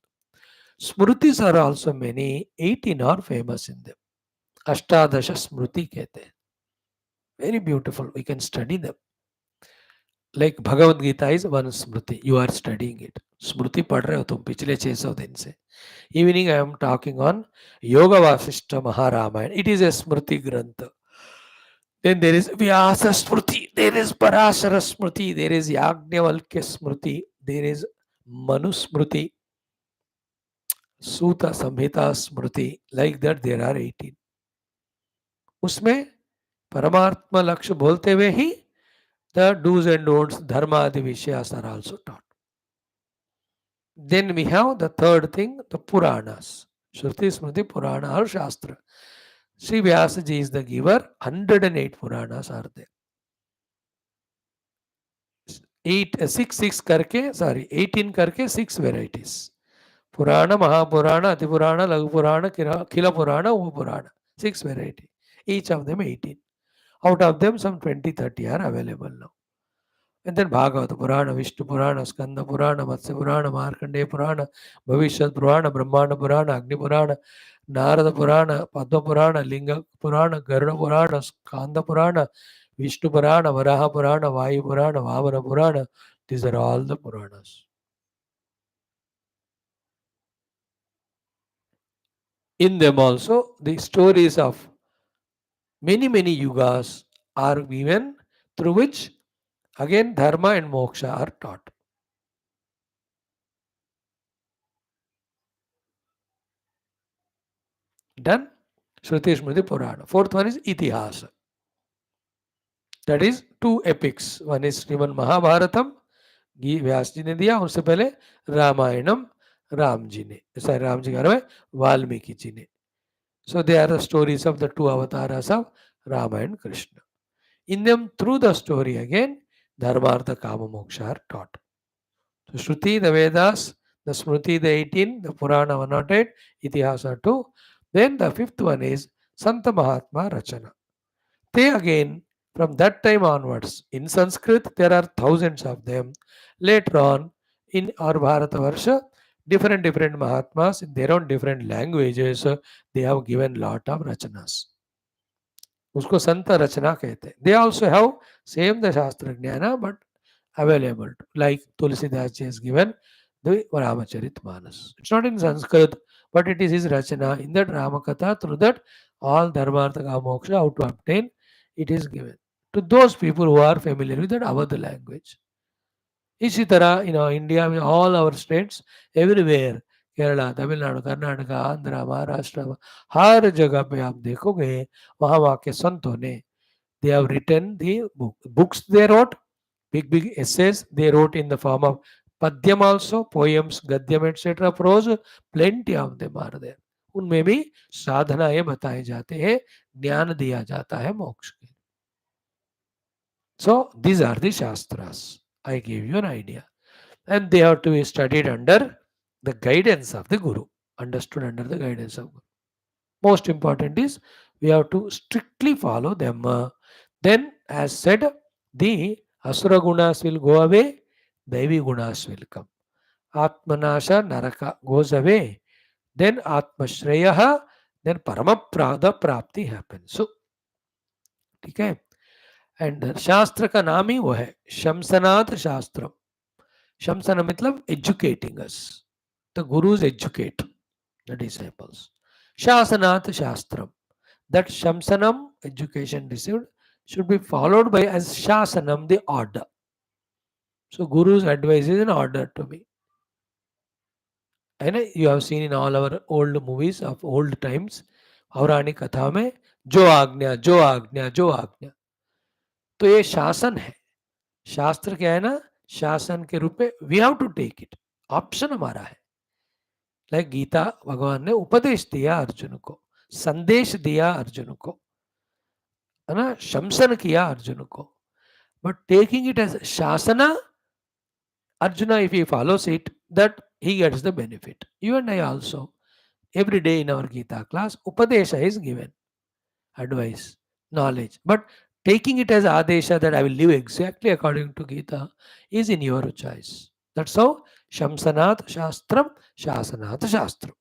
Smrutis are also many, 18 are famous in them. Ashtadasha Smruti kehte. Very beautiful, we can study them. Like Bhagavad Gita is one Smruti, you are studying it. Smruti पढ़ रहे हो तुम पिछले 600 दिन से. Evening I am talking on Yoga Vasishta Maharamayana. It is a Smruti Grantha. Then there is Vyasa Smruti, there is Parashara Smruti, there is Yagnavalkya Smruti, there is Manu Smruti, Suta Samhita Smruti. Like that there are 18. उसमें परमात्मा लक्ष्य बोलते हुए ही the do's and don'ts, dharma adi vishayas are also taught. Then we have the third thing, the Puranas. Shruti, Smriti, Purana or Shastra. Sri Vyasaji is the giver. 108 Puranas are there. 18 करके 6 varieties. Purana, Mahapurana, Atipurana, Laghu Purana, Khila Purana, Upurana. 6 varieties. Each of them 18. Out of them some 20-30 are available now. And then Bhagavata Purana, Vishnu Purana, Skanda Purana, Matsya Purana, Markandeya Purana, Bhavishyat Purana, Brahmana Purana, Agni Purana, Narada Purana, Padma Purana, Linga Purana, Garuda Purana, Skanda Purana, Vishnu Purana, Varaha Purana, Vayu Purana, Vamana Purana. These are all the Puranas. In them also, the stories of many yugas are given, through which again dharma and moksha are taught. Done? Shruti Smriti Purana. Fourth one is Itihasa. That is 2 epics. One is Srimad Mahabharatam, व्यास जी ने दिया. उससे पहले रामायणम राम जी ने, राम जी का वाल्मीकि जी ने. So they are the stories of the 2 avatars of Rama and Krishna. In them, through the story again, Dharmartha Kama Moksha are taught. So Shruti, the Vedas, the Smriti, the 18, the Purana 108, Itihasa 2. Then the 5th one is Santa Mahatma Rachana. They again, from that time onwards, in Sanskrit there are thousands of them. Later on, in our Bharatavarsha, different Mahatmas in their own different languages, they have given lot of rachanas. उसको संत रचना कहते हैं. They also have same the Shastra Jnana but available. Like Tulsidas ji has given the Ramacharitmanas. It's not in Sanskrit, but it is his rachana. In that Ramakatha, through that all dharmartha kama moksha, how to obtain, it is given to those people who are familiar with that Avadha language. इसी तरह India में all our states everywhere, Kerala, Tamil Nadu, Karnataka, Andhra, Maharashtra, हर जगह पे आप देखोगे वहाँ के संतों ने they have written the books they wrote, big essays they wrote in the form of padyam also, poems, gadyam etc. prose, plenty of them are there. उनमें भी साधनाएं बताए जाते हैं, ज्ञान दिया जाता है मोक्ष के. So these are the Shastras. I gave you an idea. And they have to be studied under the guidance of the Guru, understood under the guidance of Guru. Most important is we have to strictly follow them. Then, as said, the Asura Gunas will go away, Daivi Gunas will come. Atmanasha Naraka goes away, then Atmashreyaha, then Paramaprada Prapti happens. So, ठीक है. And शास्त्र का नाम ही वो है शमसनाथ शास्त्रम. शमसन मतलब educating us. The gurus educate the disciples. शासनाथ शास्त्रम, that shamsanam education received should be followed by as shasanam the order. So guru's advice is an order to me. And you have seen in all our old movies of old times, पौराणिक कथा में जो आज्ञा जो आज्ञा जो आज्ञा, तो ये शासन है. शास्त्र क्या है ना, शासन के रूप में we have to take it, option हमारा है. लाइक गीता भगवान ने उपदेश दिया अर्जुन को, संदेश दिया अर्जुन को, है ना, शमसन किया अर्जुन को. बट टेकिंग इट एज शासना, Arjuna, if he follows it, that he gets the benefit. You and I also, every day in our Gita class, Upadesha is given, advice, knowledge. But taking it as Adesha, that I will live exactly according to Gita, is in your choice. That's how Shamsanat Shastram, Shasanat Shastram.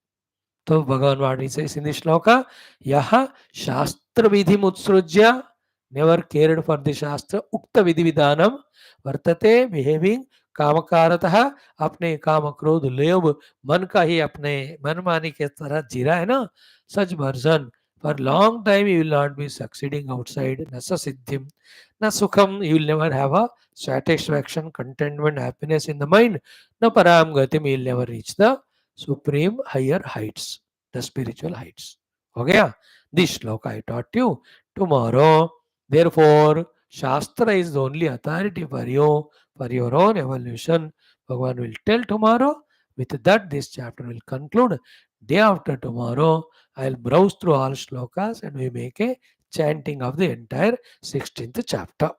तो भगवान वाणी says in the shloka, yaha shastra vidhi mutsrujya, never cared for the shastra, ukta vidhi vidanam, वर्तते, behaving कामकारतः, अपने काम क्रोध लोभ मन का ही अपने मनमानी के तरह जी रहा है ना, such person for long time you will not be succeeding outside. न सिद्धिम न सुखम, you will never have a satisfaction, contentment, happiness in the mind. न पराम गतिम, you will never reach the supreme higher heights, the spiritual heights. हो गया. This shloka I taught you. Tomorrow, therefore, Shastra is the only authority for you, for your own evolution. Bhagavan will tell tomorrow. With that, this chapter will conclude. Day after tomorrow, I will browse through all shlokas and we make a chanting of the entire 16th chapter.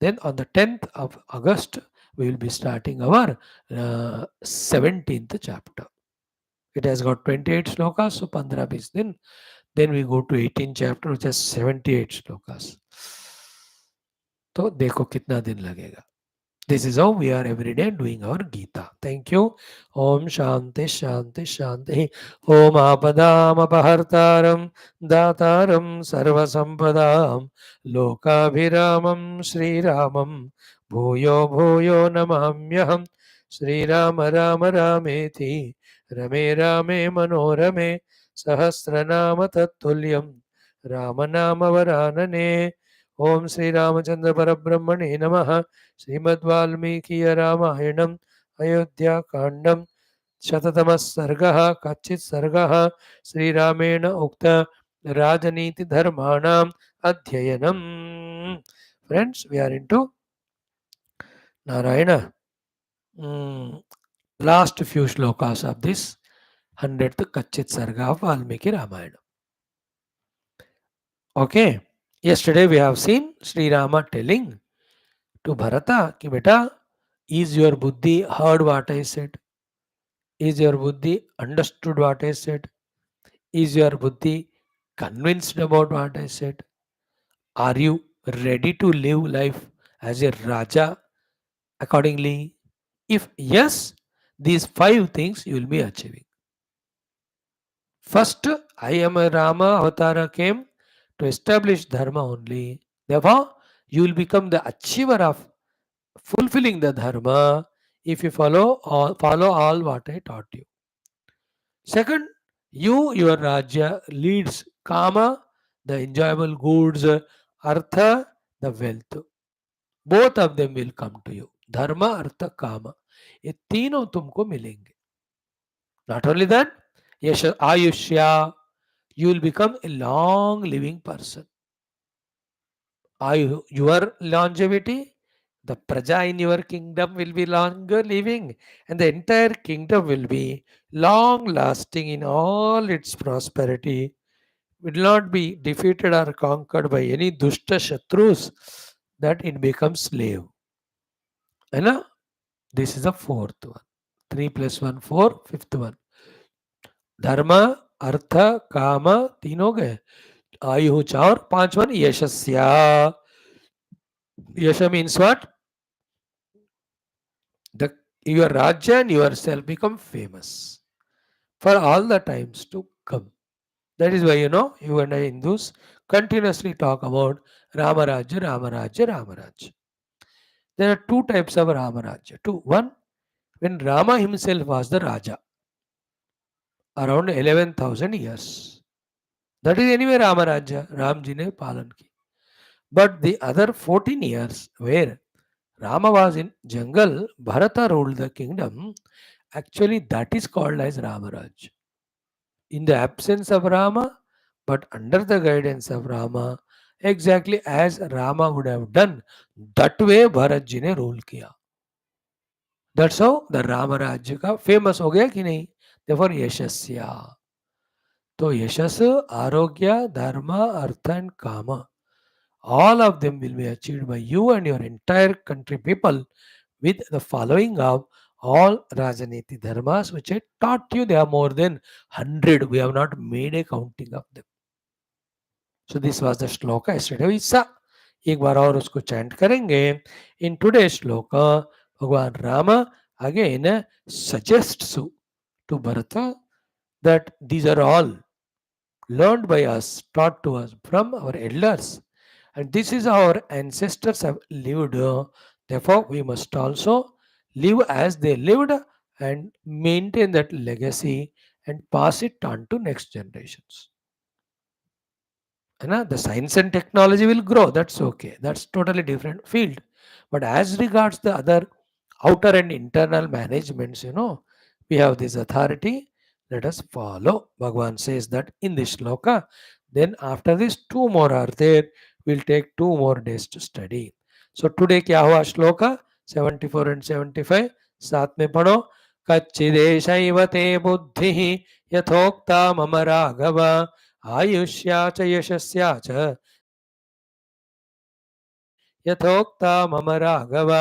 Then on the 10th of August, we will be starting our 17th chapter. It has got 28 shlokas, so 15-20 din. Then we go to 18th chapter, which has 78 shlokas. तो देखो कितना दिन लगेगा. This is how we are every day doing our Gita. Thank you. Om Shanti Shanti Shanti. Om Apadam Apahartaram Dataram Sarva Sampadam Lokabhiramam Sri Ramam Bhuyo Bhuyo Namamyaham Sri Rama Rama Rameti Rame Rame Manorame Sahasranama Tattulyam Ramanama Varanane. ओम श्री रामचंद्र परब्रह्मणे नमः. श्रीमद् वाल्मीकि रामायणम् अयोध्या कांडम शततमः सर्गः. कच्चित् सर्गः श्रीरामेण उक्त राजनीति धर्माणाम् अध्ययनम्. Friends, we are into Narayana. Last few shlokas of this 100th Kachit Sarga of Valmiki Ramayana. Okay. Yesterday we have seen Sri Rama telling to Bharata कि बेटा, is your buddhi heard what I said? Is your buddhi understood what I said? Is your buddhi convinced about what I said? Are you ready to live life as a Raja accordingly? If yes, these 5 things you will be achieving. First, I am a Rama Avatara came to establish Dharma only. Therefore, you will become the achiever of fulfilling the Dharma if you follow all what I taught you. Second, your Rajya leads Kama, the enjoyable goods, Artha, the wealth. Both of them will come to you धर्म अर्थ काम ये तीनों तुमको मिलेंगे not only that यश आयुष्या you will become a long living person your longevity the praja in your kingdom will be longer living and the entire kingdom will be long lasting in all its prosperity will not be defeated or conquered by any dushta shatrus that it becomes slave है ना This is the fourth one. 3 plus 1, 4. Fifth one. Dharma, Artha, Kama, तीन हो गए. आयु 4. 5 यशस्या. Yasha means what? Your Rajya and yourself become famous for all the times to come. That is why, you and I Hindus continuously talk about Rama Rajya, Rama Rajya, Rama Rajya. There are 2 types of Rama Rajya. One, when Rama himself was the Raja, around 11,000 years. That is anyway Ramarajya, Ram ji ne palan ki. But the other 14 years where Rama was in jungle, Bharata ruled the kingdom, actually that is called as Ramaraj. In the absence of Rama, but under the guidance of Rama, exactly as Rama would have done, that way Bharat ji ne rule kiya. That's how the Ramarajya ka famous ho gaya ki nahi? Therefore Yashasya. तो यशस आरोग्य धर्म earth and काम all of them will be achieved by you and your entire country people with the following of all Rajaniti dharmas which I taught you. They are more than 100. We have not made a counting of them. So this was the shloka yesterday. Isa एक बार और उसको chant करेंगे. In today's shloka, भगवान Rama again suggests to Bharata that these are all learned by us, taught to us from our elders. And this is how our ancestors have lived. Therefore, we must also live as they lived and maintain that legacy and pass it on to next generations. The science and technology will grow. That's okay. That's totally different field. But as regards the other outer and internal managements, we have this authority. Let us follow. Bhagavan says that in this shloka. Then after this, 2 more are there. We'll take 2 more days to study. So today क्या हुआ shloka 74 and 75 साथ में पढ़ो कच्चिदेशैव ते बुद्धिः यथोक्ता मम राघव आयुष्या च यशस्या च यथोक्ता मम राघव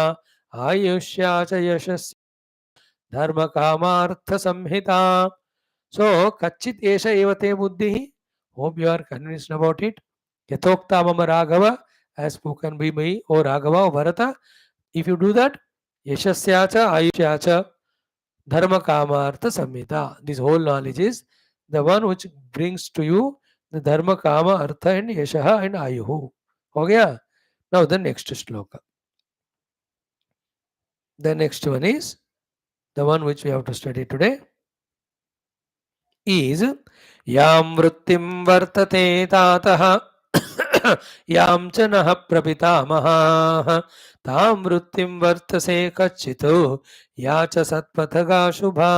आयुष्या च यशस्या धर्म कामार्थ संहिता. So kachit esha evate buddhi. Hope you are convinced about it. Yathokta mama Raghava, as spoken by me, O Raghava, O Bharata. If you do that, yashasyacha ayushyacha dharma kamartha samhita. This whole knowledge is the one which brings to you the dharma kama artha and yashaha and ayuhu. Ho gaya? Now the next shloka. The next one is the one which we have to study today. Is यां वृत्तिं वर्तते तातः यां च नः प्रपितामहाः तां वृत्तिं वर्तसे कच्चित् या च सत्पथगा शुभा.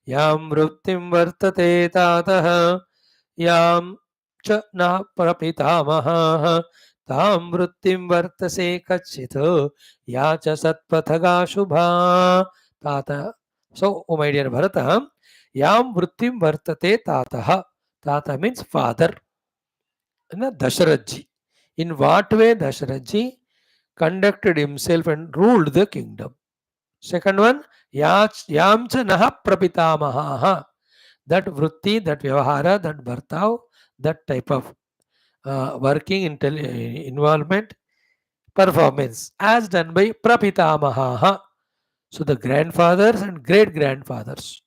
यां वृत्तिं वर्तते तातः यां च नः प्रपितामहाः तां वृत्तिं वर्तसे कच्चित् या च सत्पथगा शुभा. तातः. So, oh my dear Bharata, Yam Vrittim Vartate Tataha. Tata means father. Dasharatji. In what way Dasharatji conducted himself and ruled the kingdom? Second one, Yamcha Naha Prapitamaha. That Vritti, that Vyavahara, that Bhartav, that type of working involvement, performance as done by Prapitamaha. So the grandfathers and great grandfathers,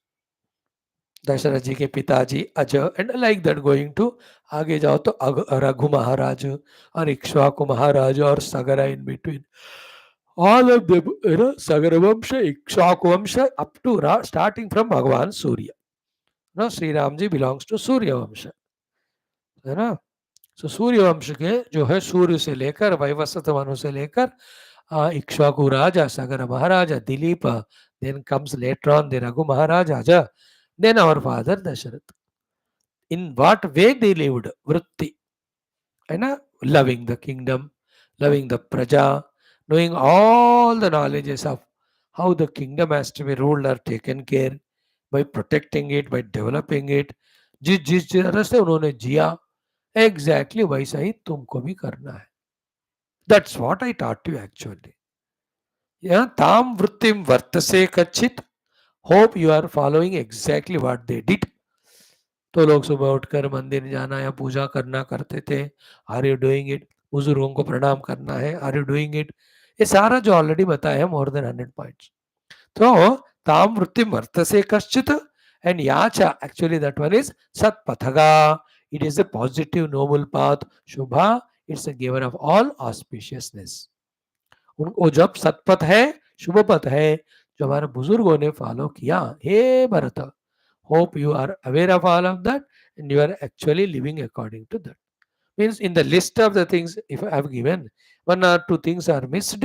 Dasharath ji के पिताजी Aja and like that going to आगे जाओ तो रघु महाराज और इक्ष्वाकु महाराज और Sagara in between all of them, Sagara Vamsha, Ikshak Vamsha, up to starting from Bhagavan Surya. Sri Ramji belongs to Surya Vamsha. है ना? So सूर्य वंश के जो है सूर्य से लेकर वैवस्वत मनु से लेकर इक्ष्वाकु राजा, सगर महाराजा, Dilip, then comes later on the Raghu Maharaja, then our father Dasharath. In what way they lived? Vritti. Loving the kingdom, loving the praja, knowing all the knowledges of how the kingdom has to be ruled or taken care, by protecting it, by developing it. जिस जिस तरह से उन्होंने जिया, exactly वैसा ही तुमको भी करना है. That's what I taught you actually. Yeah, tam vrittim vartase kachit. Hope you are following exactly what they did. तो लोग सुबह उठकर मंदिर जाना या पूजा करना करते थे. Are you doing it? बुजुर्गों को प्रणाम करना है. Are you doing it? ये सारा जो ऑलरेडी बताया है, मोर देन 100 पॉइंट्स. तो ताम वृत्तिम वर्तसे कश्चित एंड याचा, एक्चुअली दैट वन इज सत्पथगा. It is a positive noble path. शुभा, it's a giver of all auspiciousness. वो जब सतपथ है, शुभ पथ है, जो हमारे बुजुर्गों ने फॉलो किया. हे Bharat, hope you are aware of all of that and you are actually living according to that. Means in the list of the things, if I have given, one or two things are missed,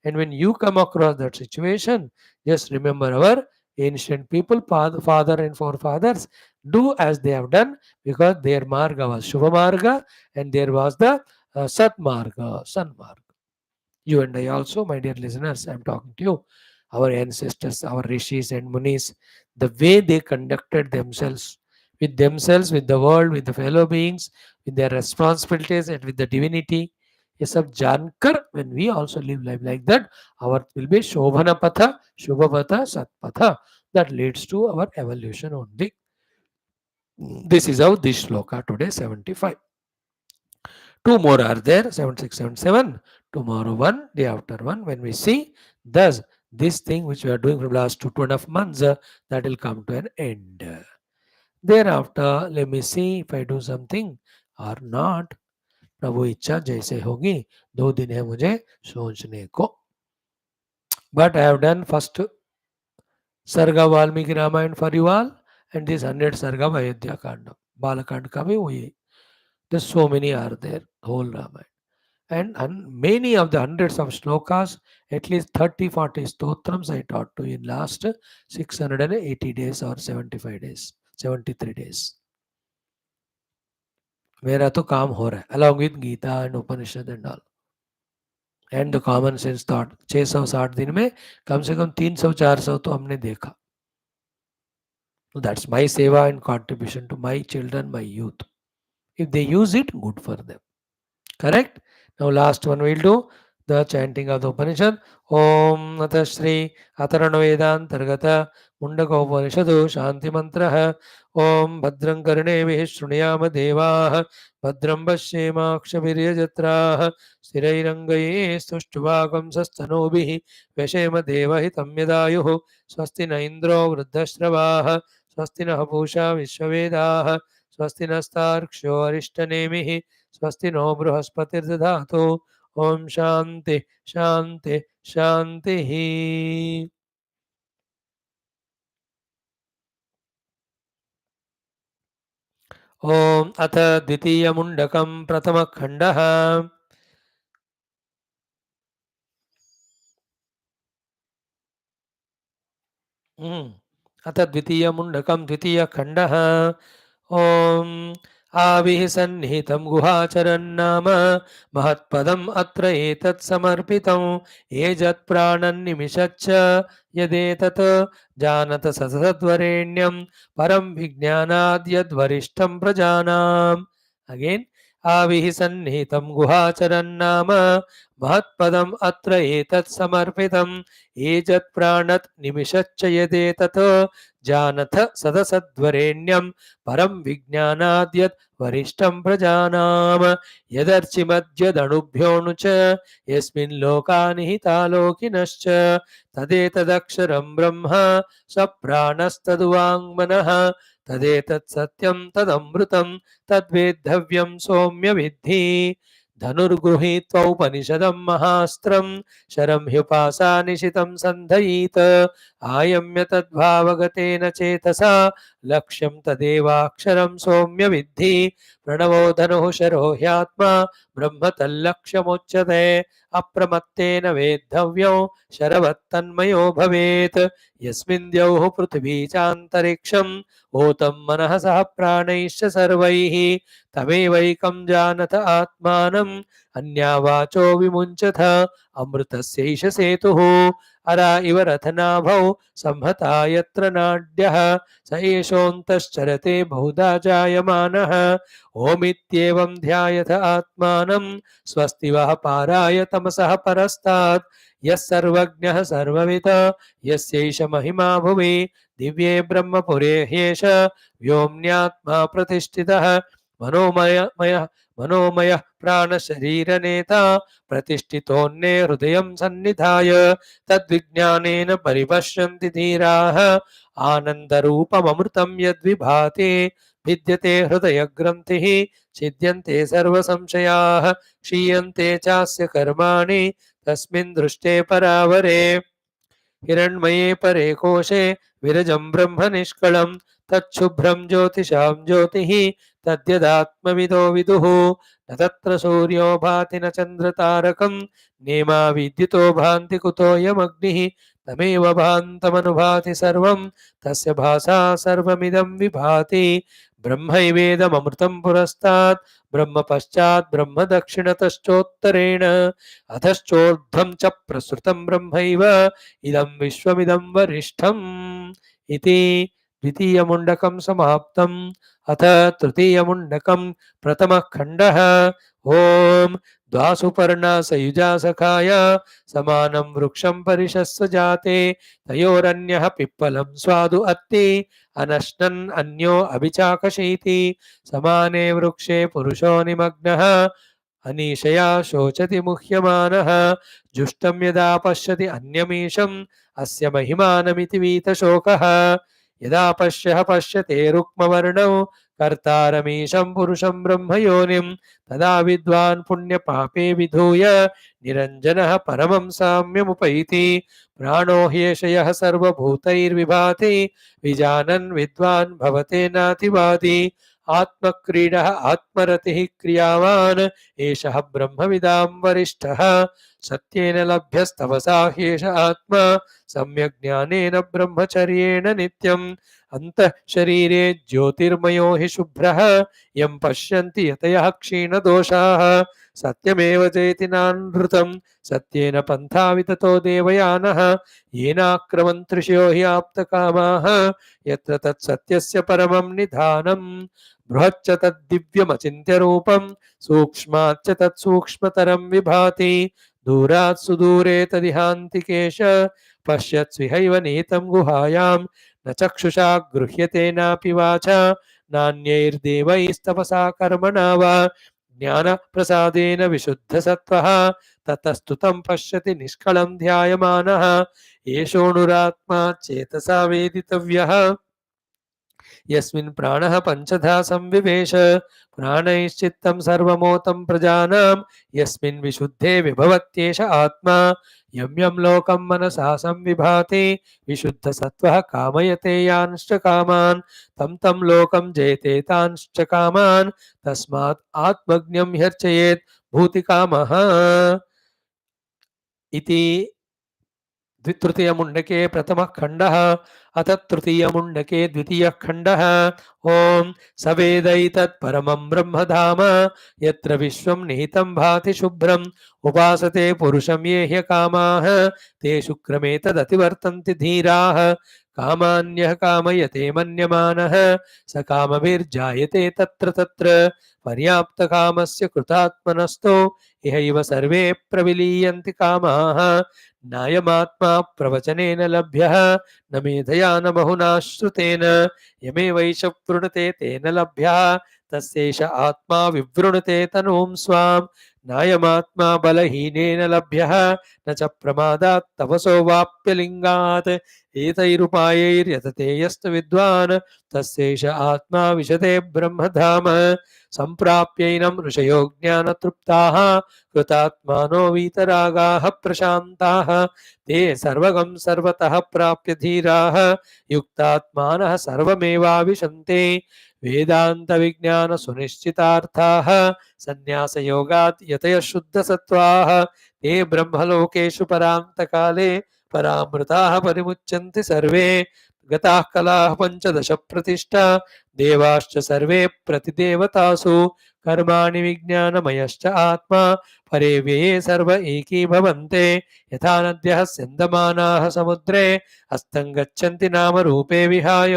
and when you come across that situation, just remember our ancient people, father and forefathers, do as they have done, because their marga was Shubha Marga and there was the Sat Marga, San Marga. You and I also, my dear listeners, I am talking to you, our ancestors, our rishis and munis, the way they conducted themselves, with the world, with the fellow beings, with their responsibilities and with the divinity. ये सब जानकर when we also live life like that, our will be Shobhana Patha, Shubha Patha, Sat Patha. That leads to our evolution only. This is how this shloka today 75. Two more are there, 76, 77. Tomorrow one, day after one, when we see, thus this thing which we are doing from last 2.5 months, that will come to an end. Thereafter, let me see if I do something or not. प्रभु इच्छा जैसे होगी. 2 दिन है मुझे सोचने को. But I have done first Sarga Valmiki Ramayana for you all, and this 100 Sarga Ayodhya Kandam. Balakand का भी वही. There's so many are there, whole Ramayana. And many of the hundreds of shlokas, at least 30-40 stotrams I taught to you in last 680 days or 75 days, 73 days. मेरा तो काम हो रहा है, along with Geetha and Upanishad and all. And the common sense thought. 660 दिन में कम से कम 300-400 तो हमने देखा. So that's my seva and contribution to my children, my youth. If they use it, good for them. Correct? Now last one we'll do the chanting of the Upanishad. Om Atha Shri Atharana Vedantargata Mundaka Upanishadu Shanti Mantraha. Om Bhadram Karnevihi Shrunayama Devaha Bhadram Pashyema Akshavirya Jatraha Sthirairangaye Stushtvagam Sastanobihi Veshema Devahitam Yadayuhu Swasti Na Indro Vruddhashravaha Swasti Na Pusha Vishwavedaha Swasti Nastarksho Arishtanemihi स्वस्ति no बृहस्पतिर्दधातु. Om Shanti शांति शांति ही. ओम अथ द्वितीय मुंडकम प्रथम खंडः. अथ द्वितीय मुंडकम द्वितीय खंडः. ओम आविः सन्निहितं गुहाचरन्नाम महत्पदम् अत्र एतत् समर्पितं. एजत्प्राणन्निमिषच्च यदेतत् जानत सततद्वरेण्यं परं विज्ञानाद् यद्वरिष्ठं प्रजानाम्. Again, आविः सन्निहितं गुहाचरन्नाम महत्पदम् अत्र एतत् समर्पितम् एतत् प्राणत् निमिषच्च यदेतत् जानथ सदसद्वरेण्यं परं विज्ञानाद्यत् वरिष्ठं प्रजानाम यदर्चिमद्यदणुभ्योऽणु च यस्मिन् लोका निहिता लोकिनश्च तदेतदक्षरं ब्रह्म स प्राणस्तदुवाङ्मनः तदेतत् सत्यं तदमृतं तद्वेद्धव्यं सौम्य विद्धि धनुर्गृहीत्वा उपनिषदं महास्त्रं शरं ह्युपासा निशितं सन्धयीत आयम्य तद्भावगतेन चेतसा लक्ष्यं तदेवाक्षरं सौम्य विद्धि प्रणवो धनुः शरो ह्यात्मा ब्रह्म तल्लक्ष्यमुच्यते अप्रमत्तेन वेद्धव्यो शरवत्तन्मयो भवेत् यस्मिन् द्यौः पृथिवी चान्तरिक्षम् ओतं मनः सह प्राणैश्च सर्वैः तमेवैकं जानत आत्मानम् अन्यावाचो विमुञ्चथ अमृतस्यैष सेतुः अरा इव रथनाभौ संहता यत्र नाड्यः स एषोऽन्तश्चरते बहुधा जायमानः ओमित्येवं ध्यायथ आत्मानं स्वस्ति वः पाराय तमसः परस्तात् यः सर्वज्ञः सर्ववित् यस्यैष महिमा भुवि दिव्ये ब्रह्मपुरे ह्येष व्योम्न्यात्मा प्रतिष्ठितः मनोमयः प्राणशरीरनेता प्रतिष्ठितोऽन्ये हृदयं सन्निधाय तद्विज्ञानेन परिपश्यन्ति धीराः आनन्दरूपममृतं यद्विभाति भिद्यते हृदयग्रन्थिः छिद्यन्ते सर्वसंशयाः क्षीयन्ते चास्य कर्माणि तस्मिन् दृष्टे परावरे हिरण्मये परे कोशे विरजं ब्रह्म निष्कलं तच्छुभ्रं ज्योतिषां ज्योतिः तद्यदात्मविदो विदुः न तत्र सूर्यो भाति न चन्द्रतारकं नेमा विद्युतो भान्ति कुतोऽयमग्निः तमेव भान्तमनुभाति सर्वं तस्य भासा सर्वमिदं विभाति ब्रह्मैवेदममृतं पुरस्तात् ब्रह्म पश्चात् ब्रह्म दक्षिणतश्चोत्तरेण अधश्चोर्ध्वं च प्रसृतं ब्रह्मैव इदं विश्वमिदं वरिष्ठम् इति द्वितीयमुण्डकं समाप्तम् अथ तृतीयमुण्डकं प्रथमः खण्डः ॐ द्वासुपर्णा सयुजा सखाय समानं वृक्षं परिशस्व जाते तयोरन्यः पिप्पलं स्वादु अत्ति अनश्नन् अन्यो अभिचाकशीति समाने वृक्षे पुरुषो निमग्नः अनीशया शोचति मुह्यमानः जुष्टं यदा पश्यति अन्यमीशम् अस्य महिमानमिति वीतशोकः यदा पश्यते रुक्मवर्णौ कर्तारमीशं पुरुषं ब्रह्मयोनिं तदा विद्वान् पुण्यपापे विधूय निरञ्जनः परमं साम्यमुपैति प्राणो ह्येष यः सर्वभूतैर्विभाति विजानन् विद्वान् भवते नातिवादी आत्मक्रीडः आत्मरतिः क्रियावान् एषः ब्रह्मविदां वरिष्ठः सत्येन लभ्यस्तवसा ह्येष आत्मा सम्यक् ज्ञानेन ब्रह्मचर्येण नित्यम् अन्तः शरीरे ज्योतिर्मयो हि शुभ्रः यं पश्यन्ति यतयः क्षीणदोषाः सत्यमेव चेति नानृतं सत्येन पन्था विततो देवयानः येनाक्रमन्त्रिशयो हि आप्तकामाः यत्र तत्सत्यस्य परमं निधानम् बृहच्च तद्दिव्यमचिन्त्यरूपं सूक्ष्माच्च तत्सूक्ष्मतरं विभाति दूरात् सुदूरे तदिहान्तिकेश पश्यत्स्विहैव नीतं गुहायां न चक्षुषा गृह्यते नापि वाचा नान्यैर्देवैस्तपसा कर्मणा वा ज्ञानप्रसादेन विशुद्धसत्त्वः ततस्तुतं पश्यति निष्कलं ध्यायमानः एषोऽणुरात्मा चेतसा वेदितव्यः यस्मिन् प्राणः पञ्चधा संविवेश प्राणैश्चित्तं सर्वमोतं प्रजानां यस्मिन् विशुद्धे विभवत्येष आत्मा यं यं लोकं मनसा संविभाति विशुद्धसत्त्वः कामयते यान्श्च कामान् तं तं लोकं जयते तांश्च कामान् तस्मात् आत्मज्ञं ह्यर्चयेत् भूतिकामः इति तृतीयमुण्डके प्रथमः खण्डः अथ तृतीयमुण्डके द्वितीयः खण्डः ॐ स वेदैतत् परमं ब्रह्मधाम यत्र विश्वं निहितं भाति शुभ्रम् उपासते पुरुषं ये ह्यकामाः तेषु क्रमे तदतिवर्तन्ति धीराः कामान्यः कामयते मन्यमानः स कामभिर्जायते तत्र तत्र पर्याप्तकामस्य कृतात्मनस्तो इहैव सर्वे प्रविलीयन्ति कामाः नायमात्मा प्रवचनेन लभ्यः न मेधया न बहुना श्रुतेन यमेवैष वृणुते तेन लभ्यः तस्यैष आत्मा विवृणुते तनूं स्वाम् नायमात्मा बलहीनेन लभ्यः न च प्रमादात् तपसो वाप्यलिङ्गात् एतैरुपायैर्यतते यस्तु विद्वान् तस्यैष आत्मा विशते ब्रह्मधाम सम्प्राप्यैनं ऋषयो ज्ञानतृप्ताः कृतात्मानो वीतरागाः प्रशान्ताः ते सर्वगं सर्वतः प्राप्य धीराः युक्तात्मानः सर्वमेवाविशन्ते वेदान्तविज्ञानसुनिश्चितार्थाः सन्न्यासयोगात् यतयः शुद्धसत्त्वाः ते ब्रह्मलोकेषु परान्तकाले परामृताः परिमुच्यन्ते सर्वे गताः कलाः पञ्चदश प्रतिष्ठा देवाश्च सर्वे प्रतिदेवतासु कर्माणि विज्ञानमयश्च आत्मा परे व्यये सर्व एकीभवन्ते यथा नद्यः स्यन्दमानाः समुद्रे हस्तं गच्छन्ति नामरूपे विहाय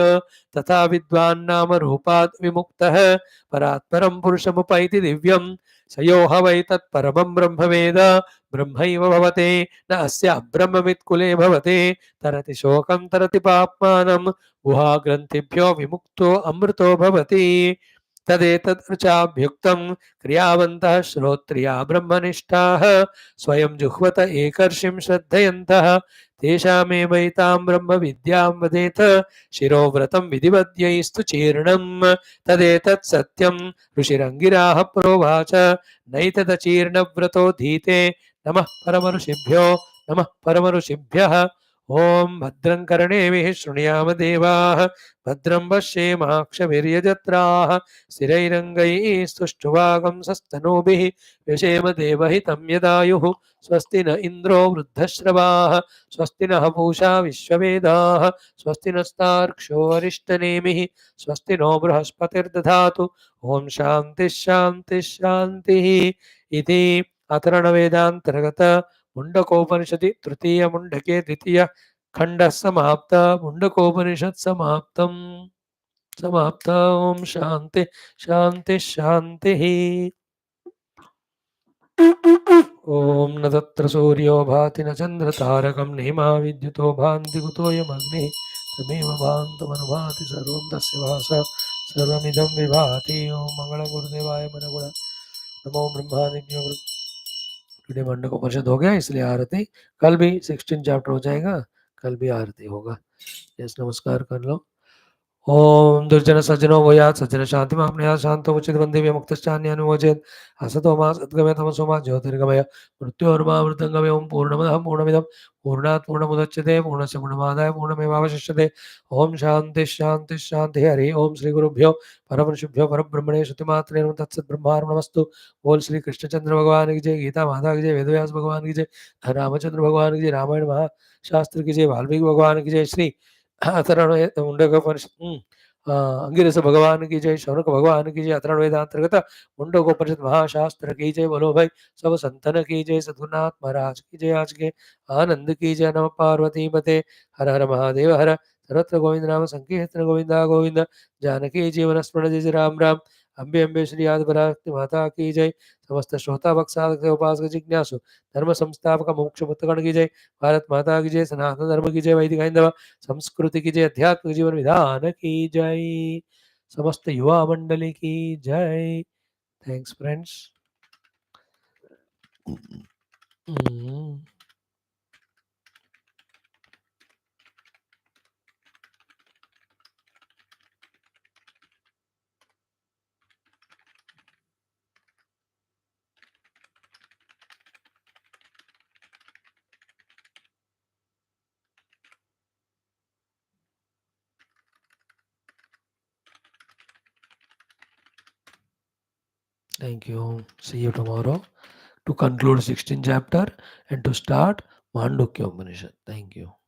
तथा विद्वान् नामरूपात् विमुक्तः परात्परं पुरुषमुपैति दिव्यं स यो ह वै तत्परमं ब्रह्मवेद ब्रह्मैव भवते न अस्य अब्रह्मवित्कुले भवते तरति शोकं तरति पाप्मानं गुहाग्रन्थिभ्यो विमुक्तो अमृतो भवति तदेतदृचाभ्युक्तं क्रियावन्तः श्रोत्रिया ब्रह्मनिष्ठाः स्वयं जुह्वत एकर्षिं श्रद्धयन्तः तेषामेवैतां ब्रह्मविद्यां वदेत शिरोव्रतं विधिवद्यैस्तु चीर्णं तदेतत् सत्यं ऋषिरङ्गिराः प्रोवाच नैतदचीर्णव्रतो धीते नमः परमऋषिभ्यो नमः परमऋषिभ्यः ॐ भद्रं कर्णेभिः शृणुयाम देवाः भद्रं पश्येमाक्षभिर्यजत्राः स्थिरैरङ्गैः स्तुष्टुवागंसस्तनूभिः व्यशेम देवहितं यदायुः स्वस्ति न इन्द्रो वृद्धश्रवाः स्वस्ति नः पूषा विश्ववेदाः स्वस्ति नस्तार्क्ष्यो अरिष्टनेमिः स्वस्ति नो बृहस्पतिर्दधातु ॐ शान्तिः शान्तिः शान्तिः इति अथर्वणवेदान्तर्गत मुण्डकोपनिषदि तृतीयमुण्डके द्वितीय खण्डः समाप्त मुण्डकोपनिषत् समाप्त ओम शांति शांति शांति ओम न तत्र सूर्यो भाति न चंद्र तारकं नेमा विद्युतो भान्ति कुतोऽयमग्निः तमेव भान्तमनुभाति सर्वं तस्य भासा सर्वमिदं विभाति ओम मंगलं गुरुदेवाय मनगुण नमो ब्रह्मादिभ्यो टुडे मंडे को परिषद हो गया इसलिए आरती कल भी 16 चैप्टर हो जाएगा कल भी आरती होगा यस नमस्कार कर लो ओम दुर्जन सज्जनो भूयात् सज्जन शांति मापनुयात् शांतो मुचित बंधे मुक्तश्चान्यानुमोचेत् असतो मा सद्गमय तमसो मा ज्योतिर्गमय मृत्योर्मामृतंगमय ओम पूर्णमदः पूर्णमिदं पूर्णात् पूर्णमुदच्यते पूर्णस्य पूर्णमादाय पूर्णमेवावशिष्यते ओम शांति शांति शांति हरि ओम श्री गुरुभ्यो परमऋषिभ्यो परब्रह्मणे श्रुतिमात्रे नमः तत्सत् ब्रह्मार्पणमस्तु बोल श्री कृष्णचंद्र भगवान की जय गीता माता की जय वेदव्यास भगवान की जय रामचंद्र भगवान की जय रामायण महाशास्त्र की जय वाल्मीकि भगवान की जय श्री अंगिरस भगवान की जय शौनक भगवान की जय अथर्वण वेदांतर्गत मुंडकोपनिषद महाशास्त्र की जय बोलो भाई सब संतन की जय सद्गुरुनाथ महाराज की जय आज के आनंद की जय नमः पार्वती मते हर हर महादेव हर सर्वत्र गोविंद नाम संकीर्तन गोविंदा गोविंद जानकी जीवन स्मरण जय राम राम अम्बे अम्बे श्री आदिपराशक्ति माता की जय समस्त श्रोता भक्साधक उपासक जिज्ञासु धर्म संस्थापक मोक्ष मुक्तगण की जय भारत माता की जय सनातन धर्म की जय वैदिक हिंदव संस्कृति की जय अध्यात्मिक जीवन विधान की जय समस्त युवा मंडली की जय thanks friends Thank you. See you tomorrow to conclude 16th chapter and to start Mandukya Upanishad. Thank you.